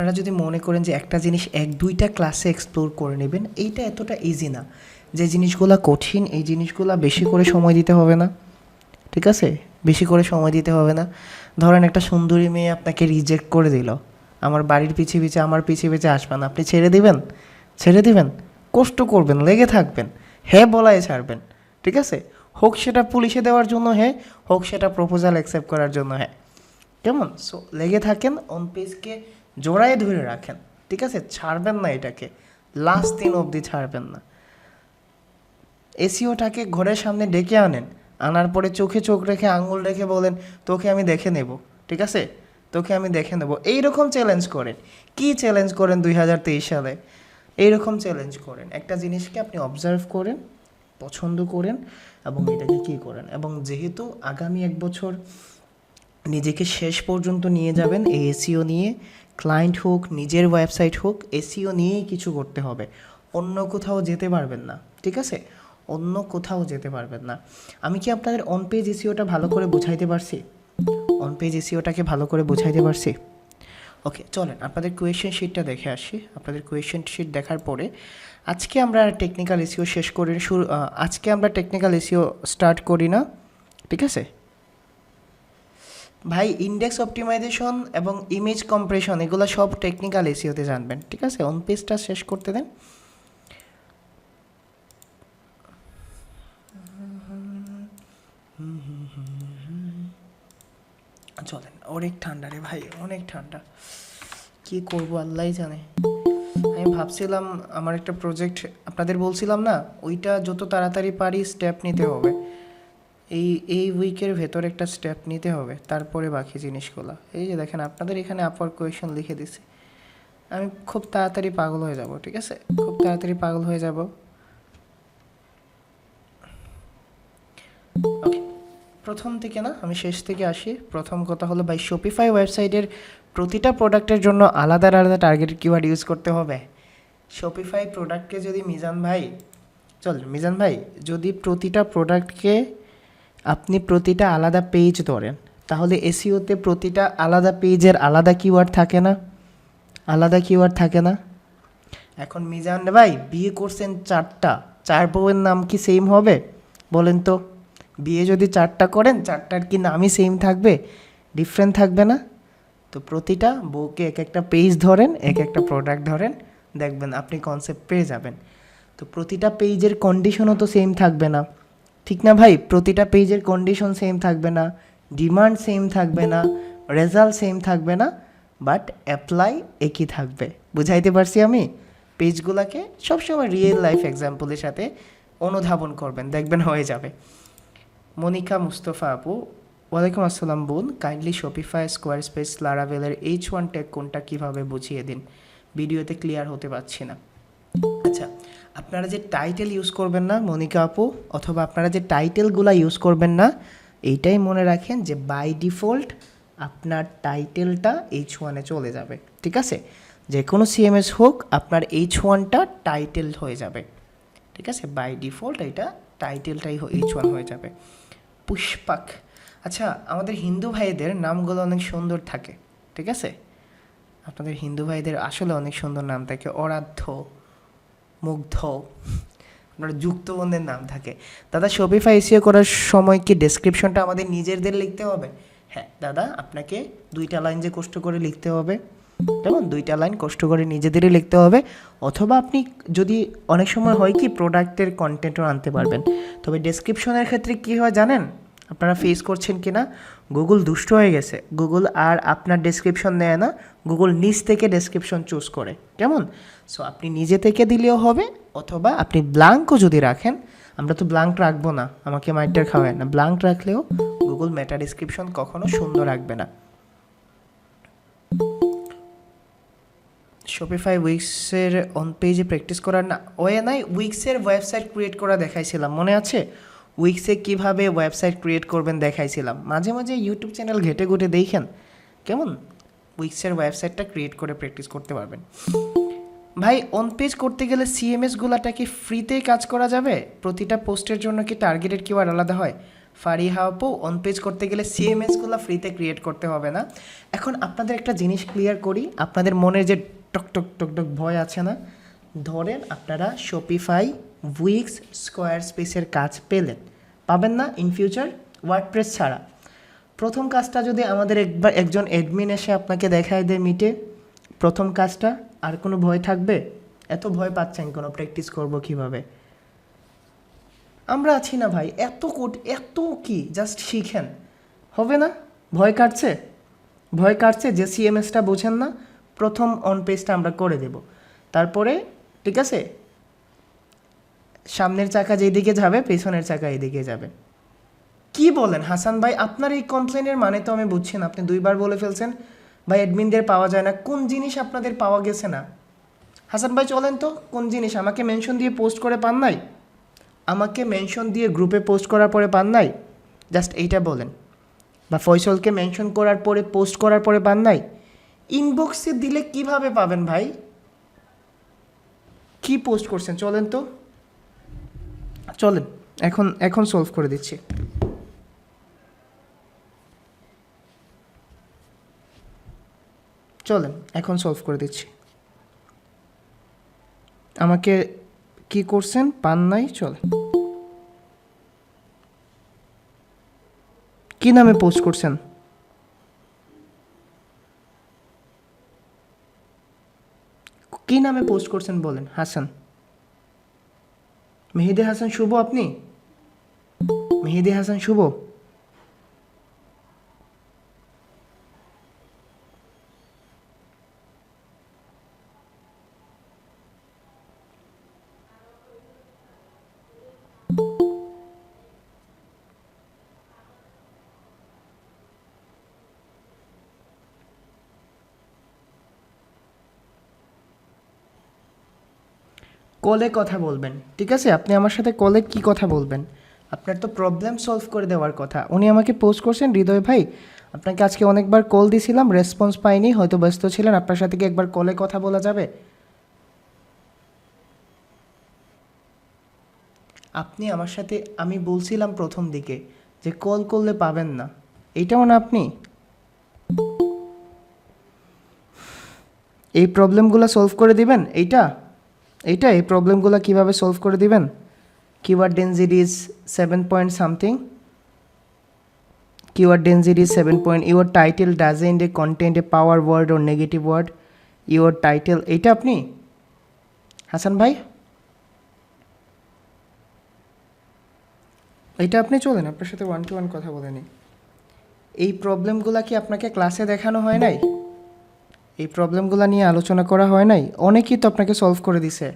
আপনারা যদি মনে করেন যে একটা জিনিস 1-2টা ক্লাসে এক্সপ্লোর করে নেবেন, এইটা এতটা ইজি না। যে জিনিসগুলো কঠিন এই জিনিসগুলো বেশি করে সময় দিতে হবে না, ঠিক আছে? বেশি করে সময় দিতে হবে না। ধরেন একটা সুন্দরী মেয়ে আপনাকে রিজেক্ট করে দিল, আমার বাড়ির পিছে পিছে আমার পিছে পিছে আসবেন, আপনি ছেড়ে দিবেন? ছেড়ে দিবেন? কষ্ট করবেন, লেগে থাকবেন, হ্যাঁ বলাই ছাড়বেন, ঠিক আছে? হোক সেটা পুলিশে দেওয়ার জন্য হ্যাঁ, হোক সেটা প্রপোজাল অ্যাকসেপ্ট করার জন্য হ্যাঁ, কেমন? সো লেগে থাকেন, অন পেজকে জোড়ায় ধরে রাখেন, ঠিক আছে? ছাড়বেন না এটাকে, লাস্ট দিন অবধি ছাড়বেন না। এসিওটাকে ঘরের সামনে ডেকে আনেন, আনার পরে চোখে চোখ রেখে আঙুল রেখে বলেন তোকে আমি দেখে নেব, ঠিক আছে? তোকে আমি দেখে নেব, এইরকম চ্যালেঞ্জ করেন। কি চ্যালেঞ্জ করেন 2023 সালে? এইরকম চ্যালেঞ্জ করেন, একটা জিনিসকে আপনি অবজার্ভ করেন, পছন্দ করেন এবং এটাকে কী করেন। এবং যেহেতু আগামী 1 বছর নিজেকে শেষ পর্যন্ত নিয়ে যাবেন এই এসিও নিয়ে, ক্লায়েন্ট হোক নিজের ওয়েবসাইট হোক, এসিও নিয়েই কিছু করতে হবে, অন্য কোথাও যেতে পারবেন না, ঠিক আছে? অন্য কোথাও যেতে পারবেন না। আমি কি আপনাদের অন পেজ এসিওটা ভালো করে বুঝাইতে পারছি? অন পেজ এসিওটাকে ভালো করে বুঝাইতে পারছি? ওকে, চলেন আপনাদের কোয়েশ্চেন শিটটা দেখে আসি। আপনাদের কোয়েশ্চেন শিট দেখার পরে আজকে আমরা টেকনিক্যাল এসিও শেষ করি, আজকে আমরা টেকনিক্যাল এসিও স্টার্ট করি না, ঠিক আছে? ভাই ইন্ডেক্স অপটিমাইজেশন এবং ইমেজ কম্প্রেশন এগুলো সব টেকনিক্যাল এসিওতে জানবেন, ঠিক আছে? অন পেজটা শেষ করতে দেন। চলেন, অনেক ঠান্ডা রে ভাই, অনেক ঠান্ডা, কি করবো আল্লাহই জানে। আমি ভাবছিলাম আমার একটা প্রজেক্ট আপনাদের বলছিলাম না, ওইটা যত তাড়াতাড়ি পারি স্টেপ নিতে হবে, এই উইকের ভেতর একটা স্টেপ নিতে হবে, তারপরে বাকি জিনিসগুলো। এই যে দেখেন আপনাদের এখানে আপার কোয়েশন লিখে দিছি, আমি খুব তাড়াতাড়ি পাগল হয়ে যাব, ঠিক আছে? খুব তাড়াতাড়ি পাগল হয়ে যাব। ওকে, প্রথম থেকে না, আমি শেষ থেকে আসি। প্রথম কথা হলো ভাই, শপিফাই ওয়েবসাইটের প্রতিটা প্রোডাক্টের জন্য আলাদা আলাদা টার্গেট কিওয়ার্ড ইউজ করতে হবে। শপিফাই প্রোডাক্টকে যদি মিজান ভাই যদি প্রতিটা প্রোডাক্টকে আপনি প্রতিটা আলাদা পেজ ধরেন, তাহলে এসইওতে প্রতিটা আলাদা পেজের আলাদা কিওয়ার্ড থাকে না? আলাদা কিওয়ার্ড থাকে না? এখন মিজান ভাই বিয়ে করছেন 4টা, 4 বউয়ের নাম কি সেম হবে? বলেন তো, বিয়ে যদি 4টা করেন 4টার কি নামই সেম থাকবে? ডিফারেন্ট থাকবে না? তো প্রতিটা বউকে এক একটা পেজ ধরেন, এক একটা প্রোডাক্ট ধরেন, দেখবেন আপনি কনসেপ্ট পেয়ে যাবেন। তো প্রতিটা পেজের কন্ডিশনও তো সেম থাকবে না, ঠিক না ভাই? প্রতিটা পেজের কন্ডিশন সেম থাকবে না, ডিমান্ড সেম থাকবে না, রেজাল্ট সেম থাকবে না, বাট অ্যাপ্লাই একই থাকবে। বুঝাইতে পারছি আমি? পেজগুলোকে সবসময় রিয়েল লাইফ এক্সাম্পলের সাথে অনুধাবন করবেন, দেখবেন হয়ে যাবে। মনিকা মুস্তফা আপু, ওয়ালাইকুম আসসালাম বোন, কাইন্ডলি শপিফাই, স্কোয়ার স্পেস, লারাভেলের H1 ট্যাগ কোনটা কীভাবে বুঝিয়ে দিন, ভিডিওতে ক্লিয়ার হতে পারছি না। আচ্ছা, আপনারা যে টাইটেল ইউজ করবেন না মনিকা আপু, অথবা আপনারা যে টাইটেলগুলো ইউজ করবেন না, এইটাই মনে রাখেন যে বাই ডিফল্ট আপনার টাইটেলটা H1-এ চলে যাবে, ঠিক আছে? যে কোনো সিএমএস হোক আপনার H1টা টাইটেল হয়ে যাবে, ঠিক আছে? বাই ডিফল্ট এটা টাইটেলটাই H1 হয়ে যাবে। পুষ্পাক, আচ্ছা আমাদের হিন্দু ভাইদের নামগুলো অনেক সুন্দর থাকে, ঠিক আছে? আপনাদের হিন্দু ভাইদের আসলে অনেক সুন্দর নাম থাকে, অরাধ্য, মুগ্ধ, আপনার যুক্তবন্ধের নাম থাকে। দাদা শপিফাই এসইও করার সময় কি ডেসক্রিপশনটা আমাদের নিজেদের লিখতে হবে? হ্যাঁ দাদা, আপনাকে 2টা লাইন যে কষ্ট করে লিখতে হবে, যেমন 2টা লাইন কষ্ট করে নিজেদেরই লিখতে হবে। অথবা আপনি যদি অনেক সময় হয় কি প্রোডাক্টের কন্টেন্টও আনতে পারবেন। তবে ডেসক্রিপশনের ক্ষেত্রে কী হয় জানেন? আপনারা ফেস করছেন কি না, গুগল দুষ্ট হয়ে গেছে, গুগল আর আপনার ডেসক্রিপশন নেয় না, গুগল নিজ থেকে ডেসক্রিপশন চুজ করে, কেমন? সো আপনি নিজে থেকে দিলেও হবে, অথবা আপনি ব্ল্যাঙ্কও যদি রাখেন, আমরা তো ব্ল্যাঙ্ক রাখবো না, আমাকে মাইটার খাওয়ায় না, ব্ল্যাঙ্ক রাখলেও গুগল মেটা ডেসক্রিপশন কখনো সুন্দর রাখবে না। শপিফাই উইক্সের অন পেজে প্র্যাকটিস করার না ওয়ে নাই, উইক্সের ওয়েবসাইট ক্রিয়েট করা দেখাইছিলাম, মনে আছে? উইক্সে কীভাবে ওয়েবসাইট ক্রিয়েট করবেন দেখাইছিলাম, মাঝে মাঝে ইউটিউব চ্যানেল ঘেটে ঘুটে দেখেন, কেমন? উইক্সের ওয়েবসাইটটা ক্রিয়েট করে প্র্যাকটিস করতে পারবেন। ভাই অন পেজ করতে গেলে সিএমএসগুলোটা কি ফ্রিতেই কাজ করা যাবে? প্রতিটা পোস্টের জন্য কি টার্গেটেড কিওয়ার্ড আলাদা হয়? ফারিহা আপু অন পেজ করতে গেলে সিএমএসগুলো ফ্রিতে ক্রিয়েট করতে হবে না। এখন আপনাদের একটা জিনিস ক্লিয়ার করি, আপনাদের মনের যে টক টক টক টক ভয় আছে না, ধরেন আপনারা শপিফাই, উইক্স, স্কোয়ার স্পেসের কাজ পাবেন না ইন ফিউচার ওয়ার্ডপ্রেস ছাড়া। প্রথম কাজটা যদি আমাদের একজন অ্যাডমিন এসে আপনাকে দেখায় দেয় মিটে, প্রথম কাজটা, আর কোনো ভয় থাকবে? এত ভয় পাচ্ছেন কোনো, প্র্যাকটিস করব কিভাবে? আমরা আছি না ভাই, এত কি, জাস্ট শিখেন, হবে না? ভয় কাটছে যে সিএমএসটা বোঝেন না, প্রথম অন পেজটা আমরা করে দেব, তারপরে ঠিক আছে সামনের চাকা যেদিকে যাবে পেছনের চাকা এদিকে যাবে। কি বলেন হাসান ভাই, আপনার এই কমপ্লেনের মানে তো আমি বুঝছি না। আপনি 2বার বলে ফেলছেন ভাই অ্যাডমিনদের পাওয়া যায় না। কোন জিনিস আপনাদের পাওয়া গেছে না? হাসান ভাই চলেন তো, কোন জিনিস? আমাকে মেনশন দিয়ে পোস্ট করে পান নাই? আমাকে মেনশন দিয়ে গ্রুপে পোস্ট করার পরে পান নাই? জাস্ট এইটা বলেন। বা ফয়সলকে মেনশন করার পরে পোস্ট করার পরে পান নাই? ইনবক্সে দিলে কিভাবে পাবেন ভাই? কি পোস্ট করছেন? চলেন তো, চলেন এখন সলভ করে দিচ্ছি। চলেন এখন সলভ করে দিচ্ছি। আমাকে কি করছেন পান নাই? চলে কি নামে পোস্ট করছেন? কি নামে পোস্ট করছেন বলেন হাসান। মেহেদি হাসান শুভ? আপনি মেহেদি হাসান শুভ? কলে কথা বলবেন, ঠিক আছে? আপনি আমার সাথে কলে কি কথা বলবেন? আপনার তো প্রবলেম সলভ করে দেওয়ার কথা। উনি আমাকে পোস্ট করছেন, হৃদয় ভাই আপনাকে আজকে অনেকবার কল দিছিলাম, রেসপন্স পাইনি, হয়তো ব্যস্ত ছিলেন, আপনার সাথে কি একবার কলে কথা বলা যাবে? আপনি আমার সাথে, আমি বলছিলাম প্রথম দিকে যে কল করলে পাবেন না, এইটাও না আপনি? এই প্রবলেমগুলো সলভ করে দিবেন? এই প্রবলেমগুলো কীভাবে সলভ করে দিবেন? Keyword density is 7 point something, keyword density is 7 point, your title doesn't contain a power word or negative word, your title, এটা আপনি হাসান ভাই? এটা আপনি? চলেন আপনার সাথে 1-to-1 কথা বলে নিই। এই প্রবলেমগুলো কি আপনাকে ক্লাসে দেখানো হয় নাই? এই প্রবলেমগুলো নিয়ে আলোচনা করা হয় নাই? অনেকেই তো আপনাকে সলভ করে দিছে,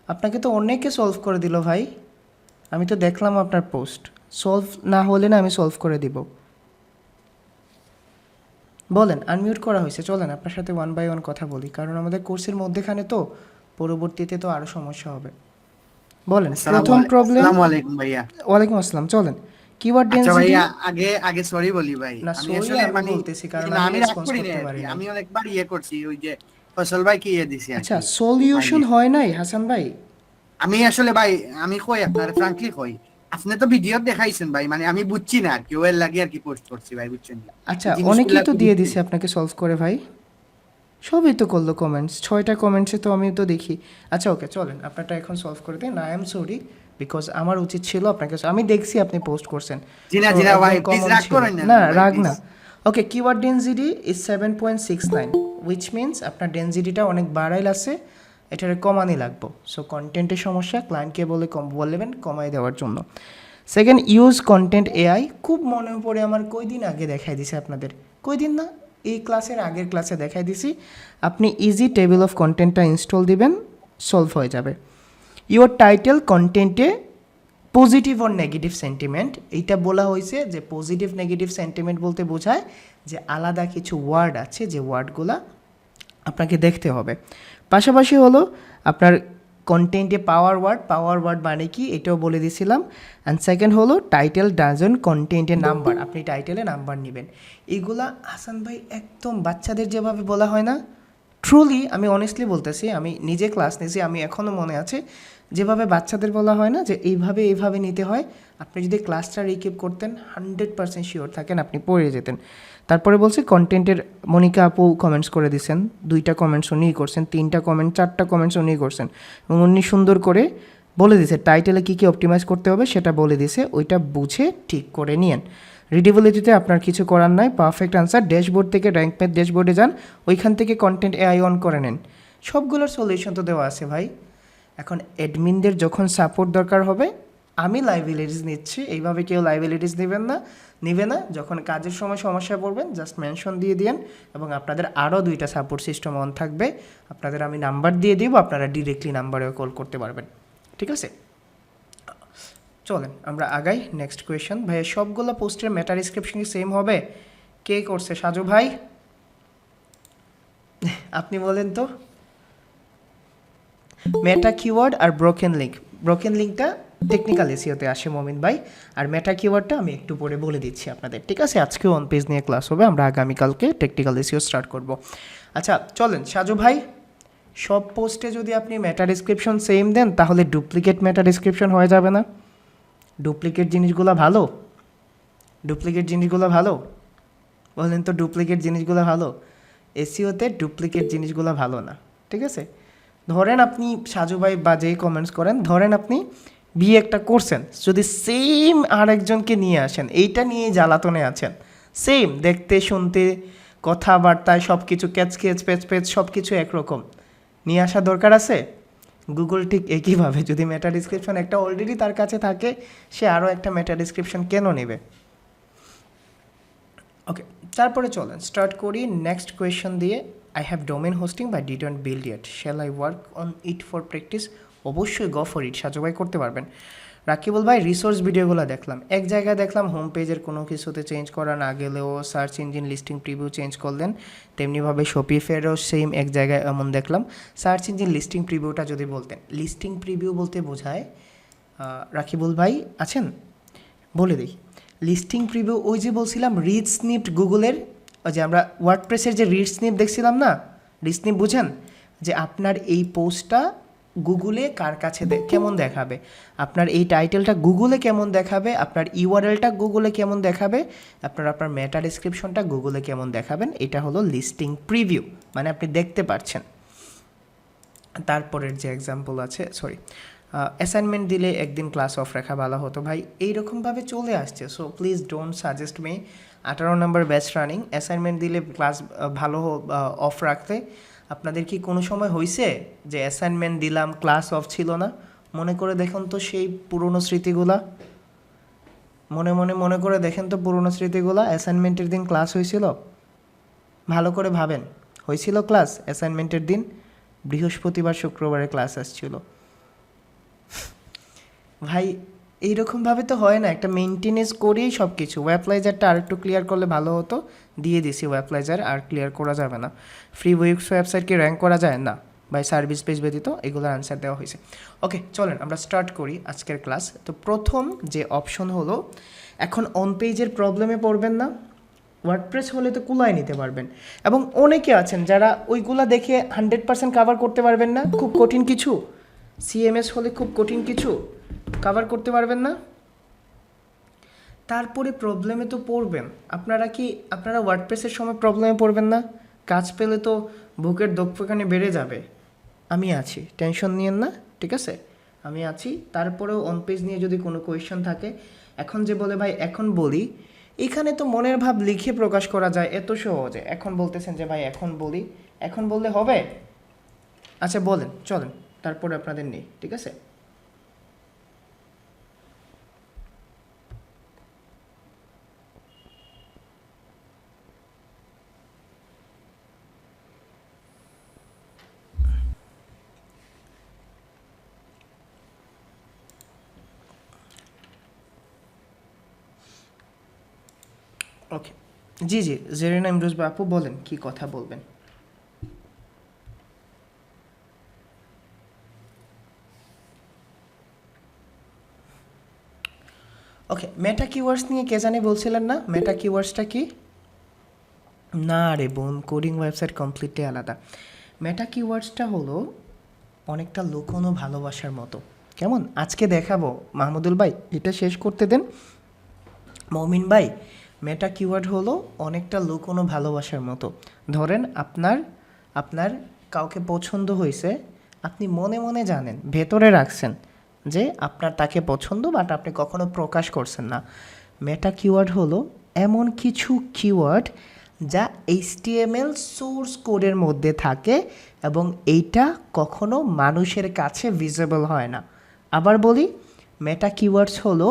আপনাকে তো অনেকে সলভ করে দিল ভাই। আমি তো দেখলাম আপনার পোস্ট, সলভ না হলে না আমি সলভ করে দিব। বলেন, আনমিউট করা হয়েছে, চলেন আপনার সাথে 1-by-1 কথা বলি, কারণ আমাদের কোর্সের মধ্যেখানে তো পরবর্তীতে তো আরও সমস্যা হবে। বলেন প্রথম প্রবলেম। আসসালামু আলাইকুম ভাইয়া। ওয়ালাইকুম আসসালাম। চলেন কিওয়ার্ড আচ্ছা ডেনসিটি। ভাইয়া, আগে সরি বলি ভাই, না আমি সরি আসলে আমি মানে বলতেছি কারণ না, আমি আমি রাগ রেসপন্স করি করতে না, পারি না। আমি অনেকবার করছি, ওই যে ফসল ভাই কি দিছি আর আচ্ছা কি। সলিউশন মানে হয় নাই হাসান ভাই? আমি আসলে ভাই, আমি কই আপনার ফ্রাঙ্কলি কই, আপনি তো ভিডিও দেখাইছেন ভাই, মানে আমি বুঝছি না আর কি, ওয়েল লাগে আর কি পোস্ট করছি ভাই, বুঝছেন না আচ্ছা এই জিনিসগুলো অনেকেই আর তো কি দিয়ে বুঝছি দিছে না। আপনাকে সলভ করে ভাই, সবই তো করলো কমেন্টস, 6টা কমেন্টসে তো আমি তো দেখি। আচ্ছা ওকে চলেন আপনারটা এখন সলভ করে দিন। আই এম সরি, বিকজ আমার উচিত ছিল আপনাকে, আমি দেখছি আপনি পোস্ট করছেন, জিনা সো জিনা ভাই একদম প্লিজ কমন রাগ ছিল। করেন না না ভাই, রাগ প্লিজ। না। Okay keyword density is 7.69, which means আপনার ডেনসিটিটা অনেক বাড়াইল আছে, এটারে কমানি লাগবো। সো কন্টেন্টের সমস্যা, ক্লায়েন্টকে বলবেন কমাই দেওয়ার জন্য। সেকেন্ড, ইউজ কন্টেন্ট এআই, খুব মনে পড়ে আমার, কয়দিন আগে দেখাই দিছি আপনাদের, কয়দিন না এই ক্লাসের আগের ক্লাসে দেখাই দিছি। আপনি ইজি টেবিল অফ কন্টেন্টটা ইনস্টল দিবেন, সলভ হয়ে যাবে। ইউর টাইটেল কন্টেন্টে পজিটিভ অর নেগেটিভ সেন্টিমেন্ট, এইটা বলা হয়েছে যে পজিটিভ নেগেটিভ সেন্টিমেন্ট বলতে বোঝায় যে আলাদা কিছু ওয়ার্ড আছে, যে ওয়ার্ডগুলা আপনাকে দেখতে হবে। পাশাপাশি হলো আপনার কন্টেন্টে পাওয়ার ওয়ার্ড মানে কি এটাও বলে দিয়েছিলাম। অ্যান্ড সেকেন্ড হলো টাইটেল ডাজন্ট কন্টেন্টে নাম্বার, আপনি টাইটেলে নাম্বার নেবেন। এইগুলা হাসান ভাই একদম বাচ্চাদের যেভাবে বলা হয় না, ট্রুলি আমি অনেস্টলি বলতেছি, আমি নিজে ক্লাস নিয়েছি, আমি এখনও মনে আছে যেভাবে বাচ্চাদের বলা হয় না যে এইভাবে নিতে হয়, আপনি যদি ক্লাসটা রিকিপ করতেন 100% শিওর থাকেন আপনি পড়ে যেতেন। তারপরে বলছে কন্টেন্টের মনিকা আপু কমেন্টস করে দিয়েছেন, 2টা কমেন্টস উনিই করছেন, 3টা কমেন্ট 4টা কমেন্টস উনিই করছেন এবং উনি সুন্দর করে বলে দিয়েছে টাইটেলে কী কী অপটিমাইজ করতে হবে সেটা বলে দিয়েছে, ওইটা বুঝে ঠিক করে নিয়েন। রিডেবিলিটিতে আপনার কিছু করার নাই, পারফেক্ট আনসার। ড্যাশবোর্ড থেকে র্যাঙ্ক ম্যাথ ড্যাশবোর্ডে যান, ওইখান থেকে কন্টেন্ট এআই অন করে নেন। সবগুলোর সলিউশন তো দেওয়া আছে ভাই। এখন অ্যাডমিনদের যখন সাপোর্ট দরকার হবে, আমি লাইবিলিটিস নিচ্ছি, এইভাবে কেউ লাইবিলিটিস নেবে না। যখন কাজের সময় সমস্যায় পড়বেন জাস্ট মেনশন দিয়ে দিন এবং আপনাদের আরও 2টা সাপোর্ট সিস্টেম অন থাকবে, আপনাদের আমি নাম্বার দিয়ে দিব, আপনারা ডিরেক্টলি নাম্বারেও কল করতে পারবেন, ঠিক আছে? চলেন আমরা আগাই। নেক্সট কোয়েশ্চেন, ভাইয়া সবগুলো পোস্টের মেটা ডিসক্রিপশন কি সেম হবে? কে করছে? সাজু ভাই আপনি বলেন তো। মেটা কিওয়ার্ড আর ব্রোকেন লিঙ্কটা টেকনিক্যাল এসিওতে আসে মমিন ভাই, আর মেটা কিওয়ার্ডটা আমি একটু পরে বলে দিচ্ছি আপনাদের, ঠিক আছে? আজকেও অন পেজ নিয়ে ক্লাস হবে, আমরা আগামীকালকে টেকনিক্যাল এসিও স্টার্ট করব। আচ্ছা চলেন সাজু ভাই, সব পোস্টে যদি আপনি মেটা ডিসক্রিপশন সেম দেন তাহলে ডুপ্লিকেট মেটা ডিসক্রিপশন হয়ে যাবে না? ডুপ্লিকেট জিনিসগুলো ভালো বলেন তো, ডুপ্লিকেট জিনিসগুলো ভালো? এসিওতে ডুপ্লিকেট জিনিসগুলো ভালো না, ঠিক আছে? ধরেন আপনি সাজু ভাই বা যেই কমেন্টস করেন, ধরেন আপনি বিয়ে একটা করছেন, যদি সেম আরেকজনকে নিয়ে আসেন, এইটা নিয়ে জ্বালাতনে আছেন, সেম দেখতে শুনতে কথাবার্তায় সব কিছু ক্যাচ পেচ সব কিছু একরকম, নিয়ে আসা দরকার আছে? গুগল ঠিক একইভাবে যদি মেটা ডিসক্রিপশন একটা অলরেডি তার কাছে থাকে, সে আরও একটা মেটা ডিসক্রিপশন কেন নেবে? ওকে, তারপরে চলেন স্টার্ট করি নেক্সট কোয়েশ্চন দিয়ে। I have domain hosting by didn't build it, shall I work on it for practice? অবশ্যই গো ফর ইট, সাজু ভাই করতে পারবেন। রাকিবুল ভাই রিসোর্স ভিডিওগুলো দেখলাম, এক জায়গায় দেখলাম হোম পেজের কোনো কিছুতে চেঞ্জ করা না গেলেও search engine listing preview change করলেন, তেমনিভাবে শপিফাইয়েরও সেম এক জায়গায় এমন দেখলাম। সার্চ ইঞ্জিন লিস্টিং প্রিভিউটা যদি বলতেন, লিস্টিং প্রিভিউ বলতে বোঝায়, রাকিবুল ভাই আছেন বলে দিই। লিস্টিং প্রিভিউ ওই যে বলছিলাম রিড স্নিপড গুগলের, ওই যে আমরা ওয়ার্ডপ্রেসের যে রিড স্নিপ দেখছিলাম না, রিড স্নিপ বুঝেন? যে আপনার এই পোস্টটা গুগলে কার কাছে কেমন দেখাবে, আপনার এই টাইটেলটা গুগলে কেমন দেখাবে, আপনার ইউআরএলটা গুগলে কেমন দেখাবে, আপনার মেটা ডিসক্রিপশনটা গুগলে কেমন দেখাবেন, এটা হলো লিস্টিং প্রিভিউ, মানে আপনি দেখতে পাচ্ছেন। তারপরের যে এক্সাম্পল আছে, অ্যাসাইনমেন্ট দিলে একদিন ক্লাস অফ রাখা ভালো হতো ভাই, এইরকমভাবে চলে আসছে। So please don't suggest me. 18 number batch running, assignment দিলে ক্লাস ভালো অফ রাখতে। আপনাদের কি কোনো সময় হয়েছে যে অ্যাসাইনমেন্ট দিলাম ক্লাস অফ ছিল না? মনে করে দেখুন তো সেই পুরনো স্মৃতিগুলা, মনে করে দেখেন তো পুরনো স্মৃতিগুলা। অ্যাসাইনমেন্টের দিন ক্লাস হয়েছিল? ভালো করে ভাবেন, হয়েছিল ক্লাস অ্যাসাইনমেন্টের দিন? বৃহস্পতিবার শুক্রবারে ক্লাস আসছিল ভাই, এইরকমভাবে তো হয় না, একটা মেনটেনেন্স করেই সব কিছু। ওয়েবলাইজারটা আর একটু ক্লিয়ার করলে ভালো হতো, দিয়ে দিছি ওয়েবলাইজার, আর ক্লিয়ার করা যাবে না। ফ্রি উইক্স ওয়েবসাইট কি র্যাঙ্ক করা যায় না বাই সার্ভিস পেজ ব্যতীত? এগুলোর আনসার দেওয়া হয়েছে। ওকে চলেন আমরা স্টার্ট করি আজকের ক্লাস। তো প্রথম যে অপশন হলো, এখন অন পেজের প্রবলেমে পড়বেন না, ওয়ার্ডপ্রেস হলে তো কুলায় নিতে পারবেন। এবং অনেকে আছেন যারা ওইগুলা দেখে 100% কাভার করতে পারবেন না, খুব কঠিন কিছু সিএমএস হলে খুব কঠিন কিছু কাভার করতে পারবেন না, তারপরে প্রবলেমে তো পড়বেন। আপনারা ওয়ার্ডপ্রেসের সময় প্রবলেমে পড়বেন না? কাজ পেলে তো বুকের দক্ষখানে বেড়ে যাবে। আমি আছি, টেনশন নিয়েন না, ঠিক আছে? আমি আছি। তারপরেও অন পেজ নিয়ে যদি কোনো কোয়েশ্চেন থাকে, এখন যে বলে ভাই এখন বলি, এখানে তো মনের ভাব লিখে প্রকাশ করা যায় এত সহজে। এখন বলতেছেন যে ভাই এখন বলি, এখন বললে হবে? আচ্ছা বলেন, চলেন তারপরে আপনাদের নেই, ঠিক আছে? ওকে, জি জেরিনা ইমরোজ বাপু বলেন, কি কথা বলবেন? ওকে, মেটা কিওয়ার্ডস নিয়ে কে জানি বলছিলেন না? মেটা কিওয়ার্ডসটা কি? না রে বোন, কোডিং ওয়েবসাইট কমপ্লিটলি আলাদা। মেটা কিওয়ার্ডসটা হলো অনেকটা লুকোনো ভালোবাসার মতো। কেমন? আজকে দেখাবো। মাহমুদুল ভাই এটা শেষ করতে দেন। মমিন ভাই, মেটা কিওয়ার্ড হলো অনেকটা লুকোনো ভালোবাসার মতো। ধরেন আপনার কাউকে পছন্দ হয়েছে, আপনি মনে মনে জানেন, ভেতরে রাখছেন যে আপনার তাকে পছন্দ, বাট আপনি কখনো প্রকাশ করছেন না। মেটা কিওয়ার্ড হলো এমন কিছু কিওয়ার্ড যা HTML সোর্স কোডের মধ্যে থাকে এবং এইটা কখনো মানুষের কাছে ভিজিবল হয় না। আবার বলি, মেটা কিওয়ার্ডস হলো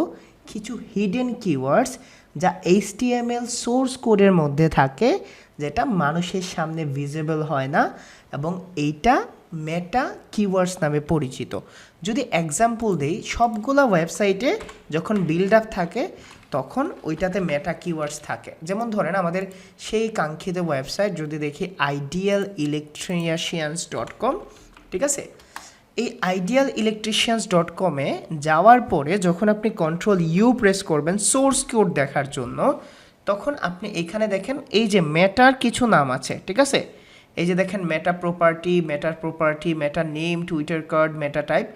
কিছু হিডেন কিওয়ার্ডস যা HTML সোর্স কোডের মধ্যে থাকে, যেটা মানুষের সামনে ভিজিবল হয় না, এবং এইটা মেটা কিওয়ার্ডস নামে পরিচিত। যদি এক্সাম্পল দেই, সবগুলা ওয়েবসাইটে যখন বিল্ড আপ থাকে তখন ওইটাতে মেটা কিওয়ার্ডস থাকে। যেমন ধরেন আমাদের সেই কাঙ্ক্ষিত ওয়েবসাইট যদি দেখি idealelectricians.com, ঠিক আছে? এই idealelectricians.com-এ যাওয়ার পরে যখন আপনি Ctrl+U প্রেস করবেন সোর্স কোড দেখার জন্য, তখন আপনি এখানে দেখেন এই যে মেটার কিছু নাম আছে, ঠিক আছে? এই যে দেখেন মেটা প্রপার্টি, মেটা নেম, টুইটার কার্ড, মেটা টাইপ,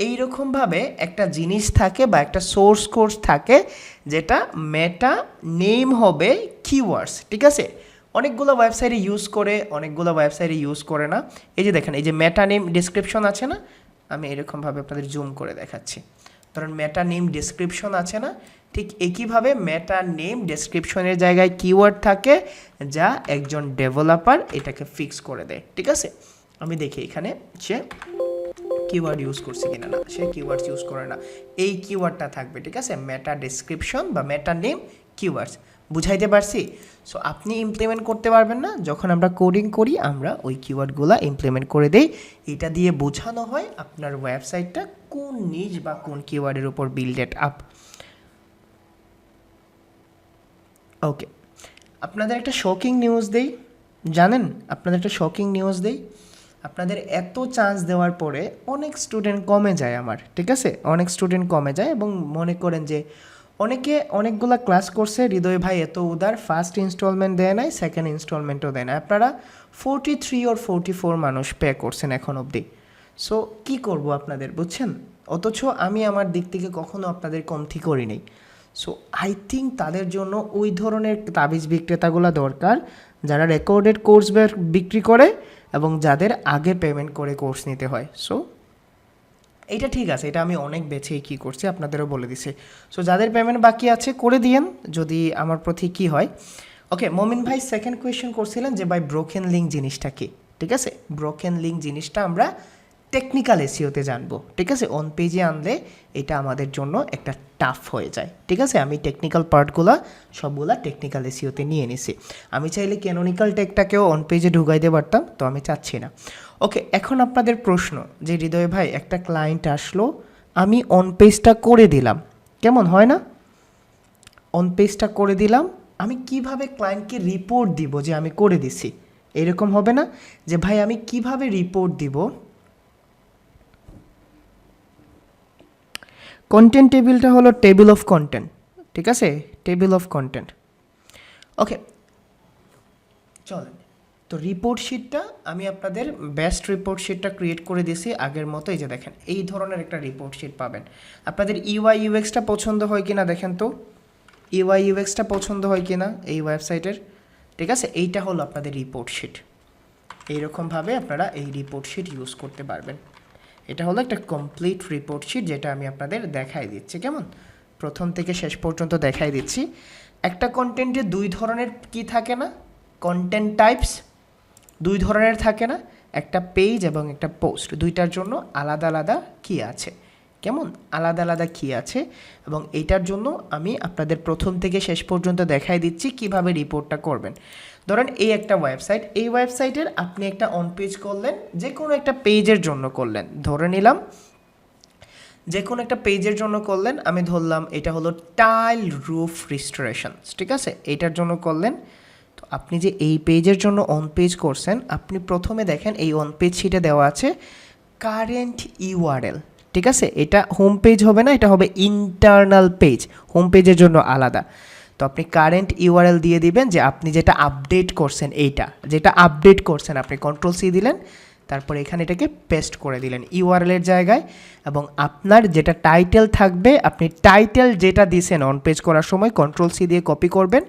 এইরকমভাবে একটা জিনিস থাকে বা একটা সোর্স কোড থাকে যেটা মেটা নেম হবে কিওয়ার্ডস, ঠিক আছে? অনেকগুলো ওয়েবসাইটে ইউজ করে, অনেকগুলো ওয়েবসাইটে ইউজ করে না। এই যে দেখেন এই যে মেটা নেম ডেসক্রিপশন আছে না, আমি এরকমভাবে আপনাদের জুম করে দেখাচ্ছি। ধরুন মেটা নেম ডেসক্রিপশন আছে না, ঠিক একইভাবে মেটা নেম ডেসক্রিপশনের জায়গায় কিওয়ার্ড থাকে যা একজন ডেভেলপার এটাকে ফিক্স করে দেয়, ঠিক আছে? আমি দেখি এখানে সে কিওয়ার্ড ইউজ করছে কিনা, না সে কিওয়ার্ডস ইউজ করে না, এই কিওয়ার্ডটা থাকবে, ঠিক আছে? মেটা ডেসক্রিপশন বা মেটা নেম কিওয়ার্ডস। বুঝাইতে পারছি? সো আপনি ইমপ্লিমেন্ট করতে পারবেন না, যখন আমরা কোডিং করি আমরা ওই কিওয়ার্ডগুলো ইমপ্লিমেন্ট করে দেই। এটা দিয়ে বোঝানো হয় আপনার ওয়েবসাইটটা কোন নিজ বা কোন কিওয়ার্ডের উপর বিল্ডেড আপ। ওকে, আপনাদের একটা শকিং নিউজ দেই। জানেন, আপনাদের একটা শকিং নিউজ দেই। আপনাদের এত চান্স দেওয়ার পরে অনেক স্টুডেন্ট কমে যায় আমার, ঠিক আছে? অনেক স্টুডেন্ট কমে যায় এবং মনে করেন যে অনেকে অনেকগুলো ক্লাস করছে, হৃদয় ভাই এত উদার, ফার্স্ট ইনস্টলমেন্ট দেয় নাই, সেকেন্ড ইনস্টলমেন্টও দেয় না। আপনারা 43 or 44 মানুষ পে করছেন এখন অবধি। সো কী করব আপনাদের, বুঝছেন? অথচ আমি আমার দিক থেকে কখনো আপনাদের কমতি করি নাই। সো আই থিঙ্ক তাদের জন্য ওই ধরনের তাবিজ বিক্রেতাগুলো দরকার যারা রেকর্ডেড কোর্স বিক্রি করে এবং যাদের আগে পেমেন্ট করে কোর্স নিতে হয়। সো এটা ঠিক আছে, এটা আমি অনেক বেছেই কী করছি আপনাদেরও বলে দিছি। সো যাদের পেমেন্ট বাকি আছে করে দিয়েন যদি আমার প্রতি কী হয়। ওকে, মমিন ভাই সেকেন্ড কোয়েশ্চেন করছিলেন যে ভাই ব্রোকেন লিঙ্ক জিনিসটা কি, ঠিক আছে? ব্রোকেন লিঙ্ক জিনিসটা আমরা টেকনিক্যাল এসিওতে জানবো, ঠিক আছে? অন পেজে আনলে এটা আমাদের জন্য একটা টাফ হয়ে যায়, ঠিক আছে? আমি টেকনিক্যাল পার্টগুলো সবগুলা টেকনিক্যাল এসিওতে নিয়ে নিছি। আমি চাইলে ক্যানোনিক্যাল টেকটাকেও অন পেজে ঢুকাইতে পারতাম, তো আমি চাচ্ছি না। ওকে, এখন আপনাদের প্রশ্ন যে হৃদয় ভাই একটা ক্লায়েন্ট আসলো, আমি অন পেজটা করে দিলাম, কেমন হয় না? অন পেজটা করে দিলাম, আমি কিভাবে ক্লায়েন্টকে রিপোর্ট দিব যে আমি করে দিছি? এরকম হবে না যে ভাই আমি কিভাবে রিপোর্ট দিব? কন্টেন্ট টেবিলটা হলো টেবিল অফ কন্টেন্ট, ঠিক আছে? Table of content. ওকে, চলেন তো রিপোর্ট শিটটা আমি আপনাদের বেস্ট রিপোর্ট শিটটা ক্রিয়েট করে দিয়েছি আগের মতো। এই যে দেখেন এই ধরনের একটা রিপোর্ট শিট পাবেন। আপনাদের UI/UX-টা পছন্দ হয় কিনা দেখেন তো, UI/UX-টা পছন্দ হয় কিনা এই ওয়েবসাইটের, ঠিক আছে? এইটা হলো আপনাদের রিপোর্ট শিট। এইরকমভাবে আপনারা এই রিপোর্ট শিট ইউজ করতে পারবেন। এটা হলো একটা কমপ্লিট রিপোর্ট শিট যেটা আমি আপনাদের দেখাই দিচ্ছি, কেমন? প্রথম থেকে শেষ পর্যন্ত দেখাই দিচ্ছি। একটা কন্টেন্টে দুই ধরনের কি থাকে না, কন্টেন্ট টাইপস দুই ধরনের থাকে না, একটা পেজ এবং একটা পোস্ট, দুইটার জন্য আলাদা আলাদা কি আছে, কেমন? আলাদা আলাদা কি আছে, এবং এইটার জন্য আমি আপনাদের প্রথম থেকে শেষ পর্যন্ত দেখাই দিচ্ছি কিভাবে রিপোর্টটা করবেন। ধরেন এই একটা ওয়েবসাইট, এই ওয়েবসাইটের আপনি একটা অন পেজ করলেন, যে কোনো একটা পেজের জন্য করলেন, ধরে নিলাম যে কোনো একটা পেজের জন্য করলেন, আমি ধরলাম এটা হলো টাইল রুফ রিস্টোরেশন, ঠিক আছে? এইটার জন্য করলেন। তো আপনি যে এই পেজের জন্য অন পেজ করছেন, আপনি প্রথমে দেখেন এই অন পেজ শিটে দেওয়া আছে কারেন্ট ইউআরএল, ঠিক আছে? এটা হোম পেজ হবে না, এটা হবে ইন্টারনাল পেজ, হোম পেজের জন্য আলাদা। তো আপনি কারেন্ট ইউআরএল দিয়ে দিবেন যে আপনি যেটা আপডেট করছেন, এইটা যেটা আপডেট করছেন আপনি Ctrl+C দিলেন, তারপরে এখানে এটাকে পেস্ট করে দিলেন ইউআরএলের জায়গায়, এবং আপনার যেটা টাইটেল থাকবে আপনি টাইটেল যেটা দিয়েছেন অন পেজ করার সময় Ctrl+C দিয়ে কপি করবেন,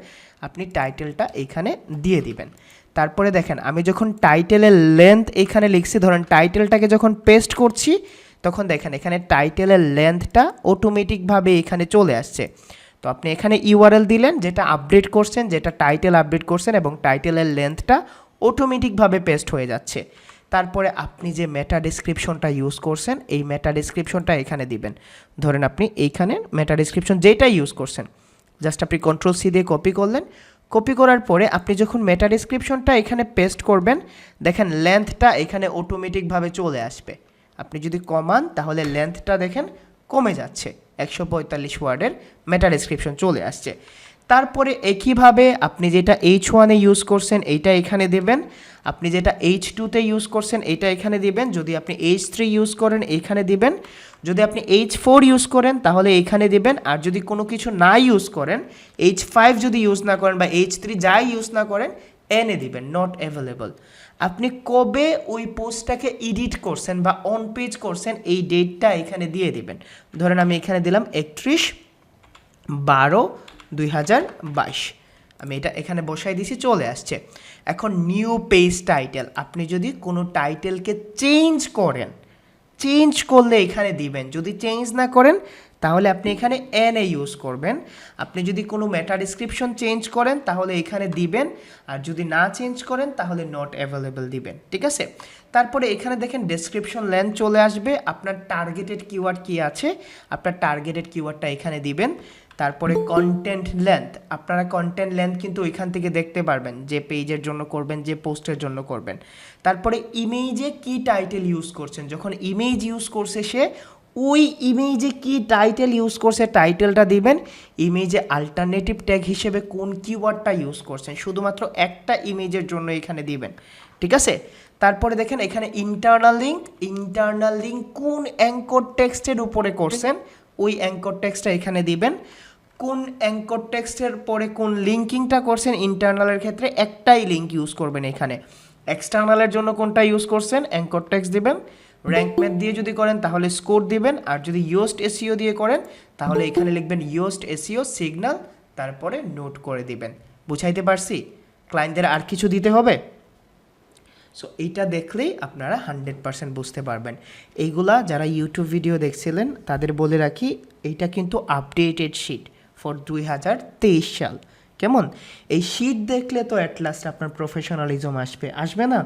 আপনি টাইটেলটা এইখানে দিয়ে দিবেন। তারপরে দেখেন আমি যখন টাইটেলের লেন্থ এইখানে লিখছি, ধরেন টাইটেলটাকে যখন পেস্ট করছি তখন দেখেন এখানে টাইটেলের লেন্থটা অটোমেটিকভাবে এখানে চলে আসছে। তো আপনি এখানে ইউআরএল দিলেন যেটা আপডেট করছেন, যেটা টাইটেল আপডেট করছেন, এবং টাইটেলের লেন্থটা অটোমেটিকভাবে পেস্ট হয়ে যাচ্ছে। তারপরে আপনি যে মেটা ডেসক্রিপশনটা ইউজ করছেন এই মেটা ডেসক্রিপশনটা এখানে দিবেন। ধরেন আপনি এইখানে মেটা ডেসক্রিপশন যেটা ইউজ করছেন জাস্ট আপনি Ctrl+C দিয়ে কপি করলেন। কপি করার পরে আপনি যখন মেটা ডেসক্রিপশনটা এখানে পেস্ট করবেন দেখেন লেন্থটা এখানে অটোমেটিকভাবে চলে আসবে। আপনি যদি কমান তাহলে লেন্থটা দেখেন কমে যাচ্ছে, 145 ওয়ার্ডের মেটা ডেসক্রিপশন চলে আসছে। তারপরে একইভাবে আপনি যেটা H1-এ ইউজ করছেন এইটা এখানে দেবেন, আপনি যেটা H2-তে ইউজ করছেন এইটা এখানে দিবেন, যদি আপনি H3 ইউজ করেন এইখানে দিবেন, যদি আপনি H4 ইউজ করেন তাহলে এইখানে দিবেন, আর যদি কোনো কিছু না ইউজ করেন H5 যদি ইউজ না করেন বা H3 যাই ইউজ না করেন এনে দিবেন নট অ্যাভেলেবল। আপনি কবে ওই পোস্টটাকে এডিট করছেন বা অন পেজ করছেন এই ডেটটা এখানে দিয়ে দিবেন। ধরেন আমি এখানে দিলাম 31/12/2022, আমি এটা এখানে বসাই দিছি, চলে আসছে। এখন নিউ পেজ টাইটেল, আপনি যদি কোনো টাইটেলকে চেঞ্জ করেন, চেঞ্জ করলে এখানে দিবেন, যদি চেঞ্জ না করেন তাহলে আপনি এখানে এনএ ইউজ করবেন। আপনি যদি কোনো মেটা ডেসক্রিপশন চেঞ্জ করেন তাহলে এখানে দিবেন, আর যদি না চেঞ্জ করেন তাহলে নট অ্যাভেলেবল দিবেন, ঠিক আছে। তারপরে এখানে দেখেন ডেসক্রিপশন লেন্থ চলে আসবে, আপনার টার্গেটেড কিওয়ার্ড কি আছে আপনার টার্গেটেড কিওয়ার্ডটা এখানে দিবেন। তারপরে কন্টেন্ট লেন্থ, আপনারা কন্টেন্ট লেন্থ কিন্তু ওইখান থেকে দেখতে পারবেন যে পেজের জন্য করবেন, যে পোস্টের জন্য করবেন। তারপরে ইমেজে কি টাইটেল ইউজ করছেন, যখন ইমেজ ইউজ করছে সে ওই ইমেজে কি টাইটেল ইউজ করছে টাইটেলটা দিবেন। ইমেজে আলটারনেটিভ ট্যাগ হিসেবে কোন কিওয়ার্ডটা ইউজ করছেন শুধুমাত্র একটা ইমেজের জন্য এখানে দিবেন, ঠিক আছে। তারপরে দেখেন এখানে ইন্টারনাল লিঙ্ক কোন অ্যাঙ্কর টেক্সটের উপরে করছেন ওই অ্যাঙ্কর টেক্সটটা এখানে দিবেন। কোন অ্যাঙ্কর টেক্সটের পরে কোন লিঙ্কিংটা করছেন ইন্টারনালের ক্ষেত্রে একটাই লিঙ্ক ইউজ করবেন এখানে। এক্সটার্নালের জন্য কোনটা ইউজ করছেন অ্যাঙ্কর টেক্সট দিবেন। র্যাঙ্ক ম্যাথ দিয়ে যদি করেন তাহলে স্কোর দিবেন, আর যদি ইয়োস্ট এসইও দিয়ে করেন তাহলে এখানে লিখবেন ইয়োস্ট এসইও সিগন্যাল, তারপরে নোট করে দিবেন। বুঝাইতে পারছি? ক্লায়েন্টদের আর কিছু দিতে হবে? সো এইটা দেখলেই আপনারা 100% বুঝতে পারবেন। এইগুলা যারা ইউটিউব ভিডিও দেখছিলেন তাদের বলে রাখি এইটা কিন্তু আপডেটেড শিট ফর 2023 সাল। কেমন? এই শিট দেখলে তো অ্যাট লাস্ট আপনার প্রফেশনালিজম আসবে না?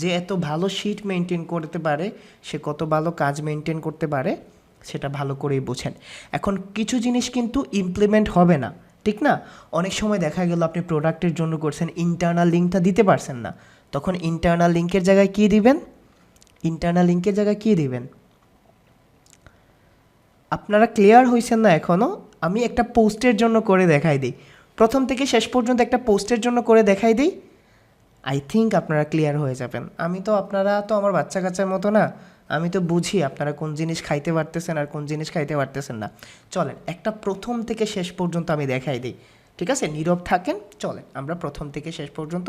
যে এত ভালো শিট মেনটেন করতে পারে সে কত ভালো কাজ মেনটেন করতে পারে সেটা ভালো করেই বোঝেন। এখন কিছু জিনিস কিন্তু ইমপ্লিমেন্ট হবে না, ঠিক না? অনেক সময় দেখা গেল আপনি প্রোডাক্টের জন্য করছেন, ইন্টারনাল লিঙ্কটা দিতে পারছেন না, তখন ইন্টারনাল লিঙ্কের জায়গায় কী দিবেন? ইন্টারনাল লিঙ্কের জায়গায় কী দিবেন? আপনারা ক্লিয়ার হয়েছেন না এখনও? আমি একটা পোস্টের জন্য করে দেখাই দিই, প্রথম থেকে শেষ পর্যন্ত একটা পোস্টের জন্য করে দেখাই দিই, আই থিঙ্ক আপনারা ক্লিয়ার হয়ে যাবেন। আপনারা তো আমার বাচ্চা কাচ্চার মতো না, আমি তো বুঝি আপনারা কোন জিনিস খাইতে পারতেছেন আর কোন জিনিস খাইতে পারতেছেন না। চলেন একটা প্রথম থেকে শেষ পর্যন্ত আমি দেখাই দিই, ঠিক আছে? নীরব থাকেন, চলেন আমরা প্রথম থেকে শেষ পর্যন্ত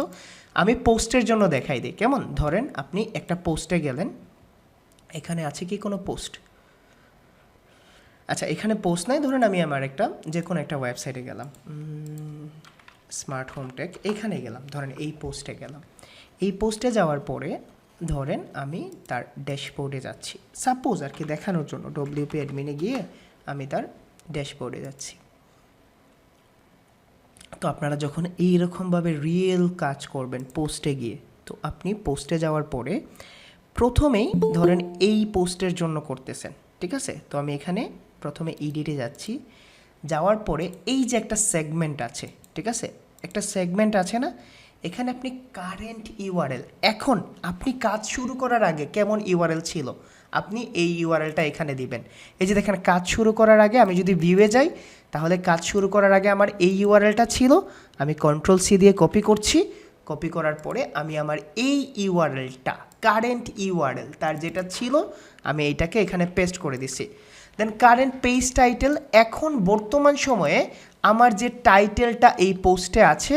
আমি পোস্টের জন্য দেখাই দিই। কেমন? ধরেন আপনি একটা পোস্টে গেলেন, এখানে আছে কি কোনো পোস্ট? আচ্ছা এখানে পোস্ট নাই, ধরেন আমি আমার একটা যে কোনো একটা ওয়েবসাইটে গেলাম, স্মার্ট হোম টেক, এইখানে গেলাম, ধরেন এই পোস্টে গেলাম। এই পোস্টে যাওয়ার পরে ধরেন আমি তার ড্যাশবোর্ডে যাচ্ছি, সাপোজ আর কি দেখানোর জন্য WP অ্যাডমিনে গিয়ে আমি তার ড্যাশবোর্ডে যাচ্ছি। তো আপনারা যখন এইরকমভাবে রিয়েল কাজ করবেন পোস্টে গিয়ে, তো আপনি পোস্টে যাওয়ার পরে প্রথমেই ধরেন এই পোস্টের জন্য করতেছেন, ঠিক আছে? তো আমি এখানে প্রথমে এডিটে যাচ্ছি, যাওয়ার পরে এই যে একটা সেগমেন্ট আছে, ঠিক আছে? একটা সেগমেন্ট আছে না, এখানে আপনি কারেন্ট ইউআরএল, এখন আপনি কাজ শুরু করার আগে কেমন ইউআরএল ছিল আপনি এই ইউআরএলটা এখানে দিবেন। এই যে দেখেন কাজ শুরু করার আগে আমি যদি ভিউয়ে যাই তাহলে কাজ শুরু করার আগে আমার এই ইউআরএলটা ছিল, আমি Ctrl+C দিয়ে কপি করছি, কপি করার পরে আমি আমার এই ইউআরএলটা কারেন্ট ইউআরএল তার যেটা ছিল আমি এইটাকে এখানে পেস্ট করে দিছি। দেন কারেন্ট পেজ টাইটেল, এখন বর্তমান সময়ে আমার যে টাইটেলটা এই পোস্টে আছে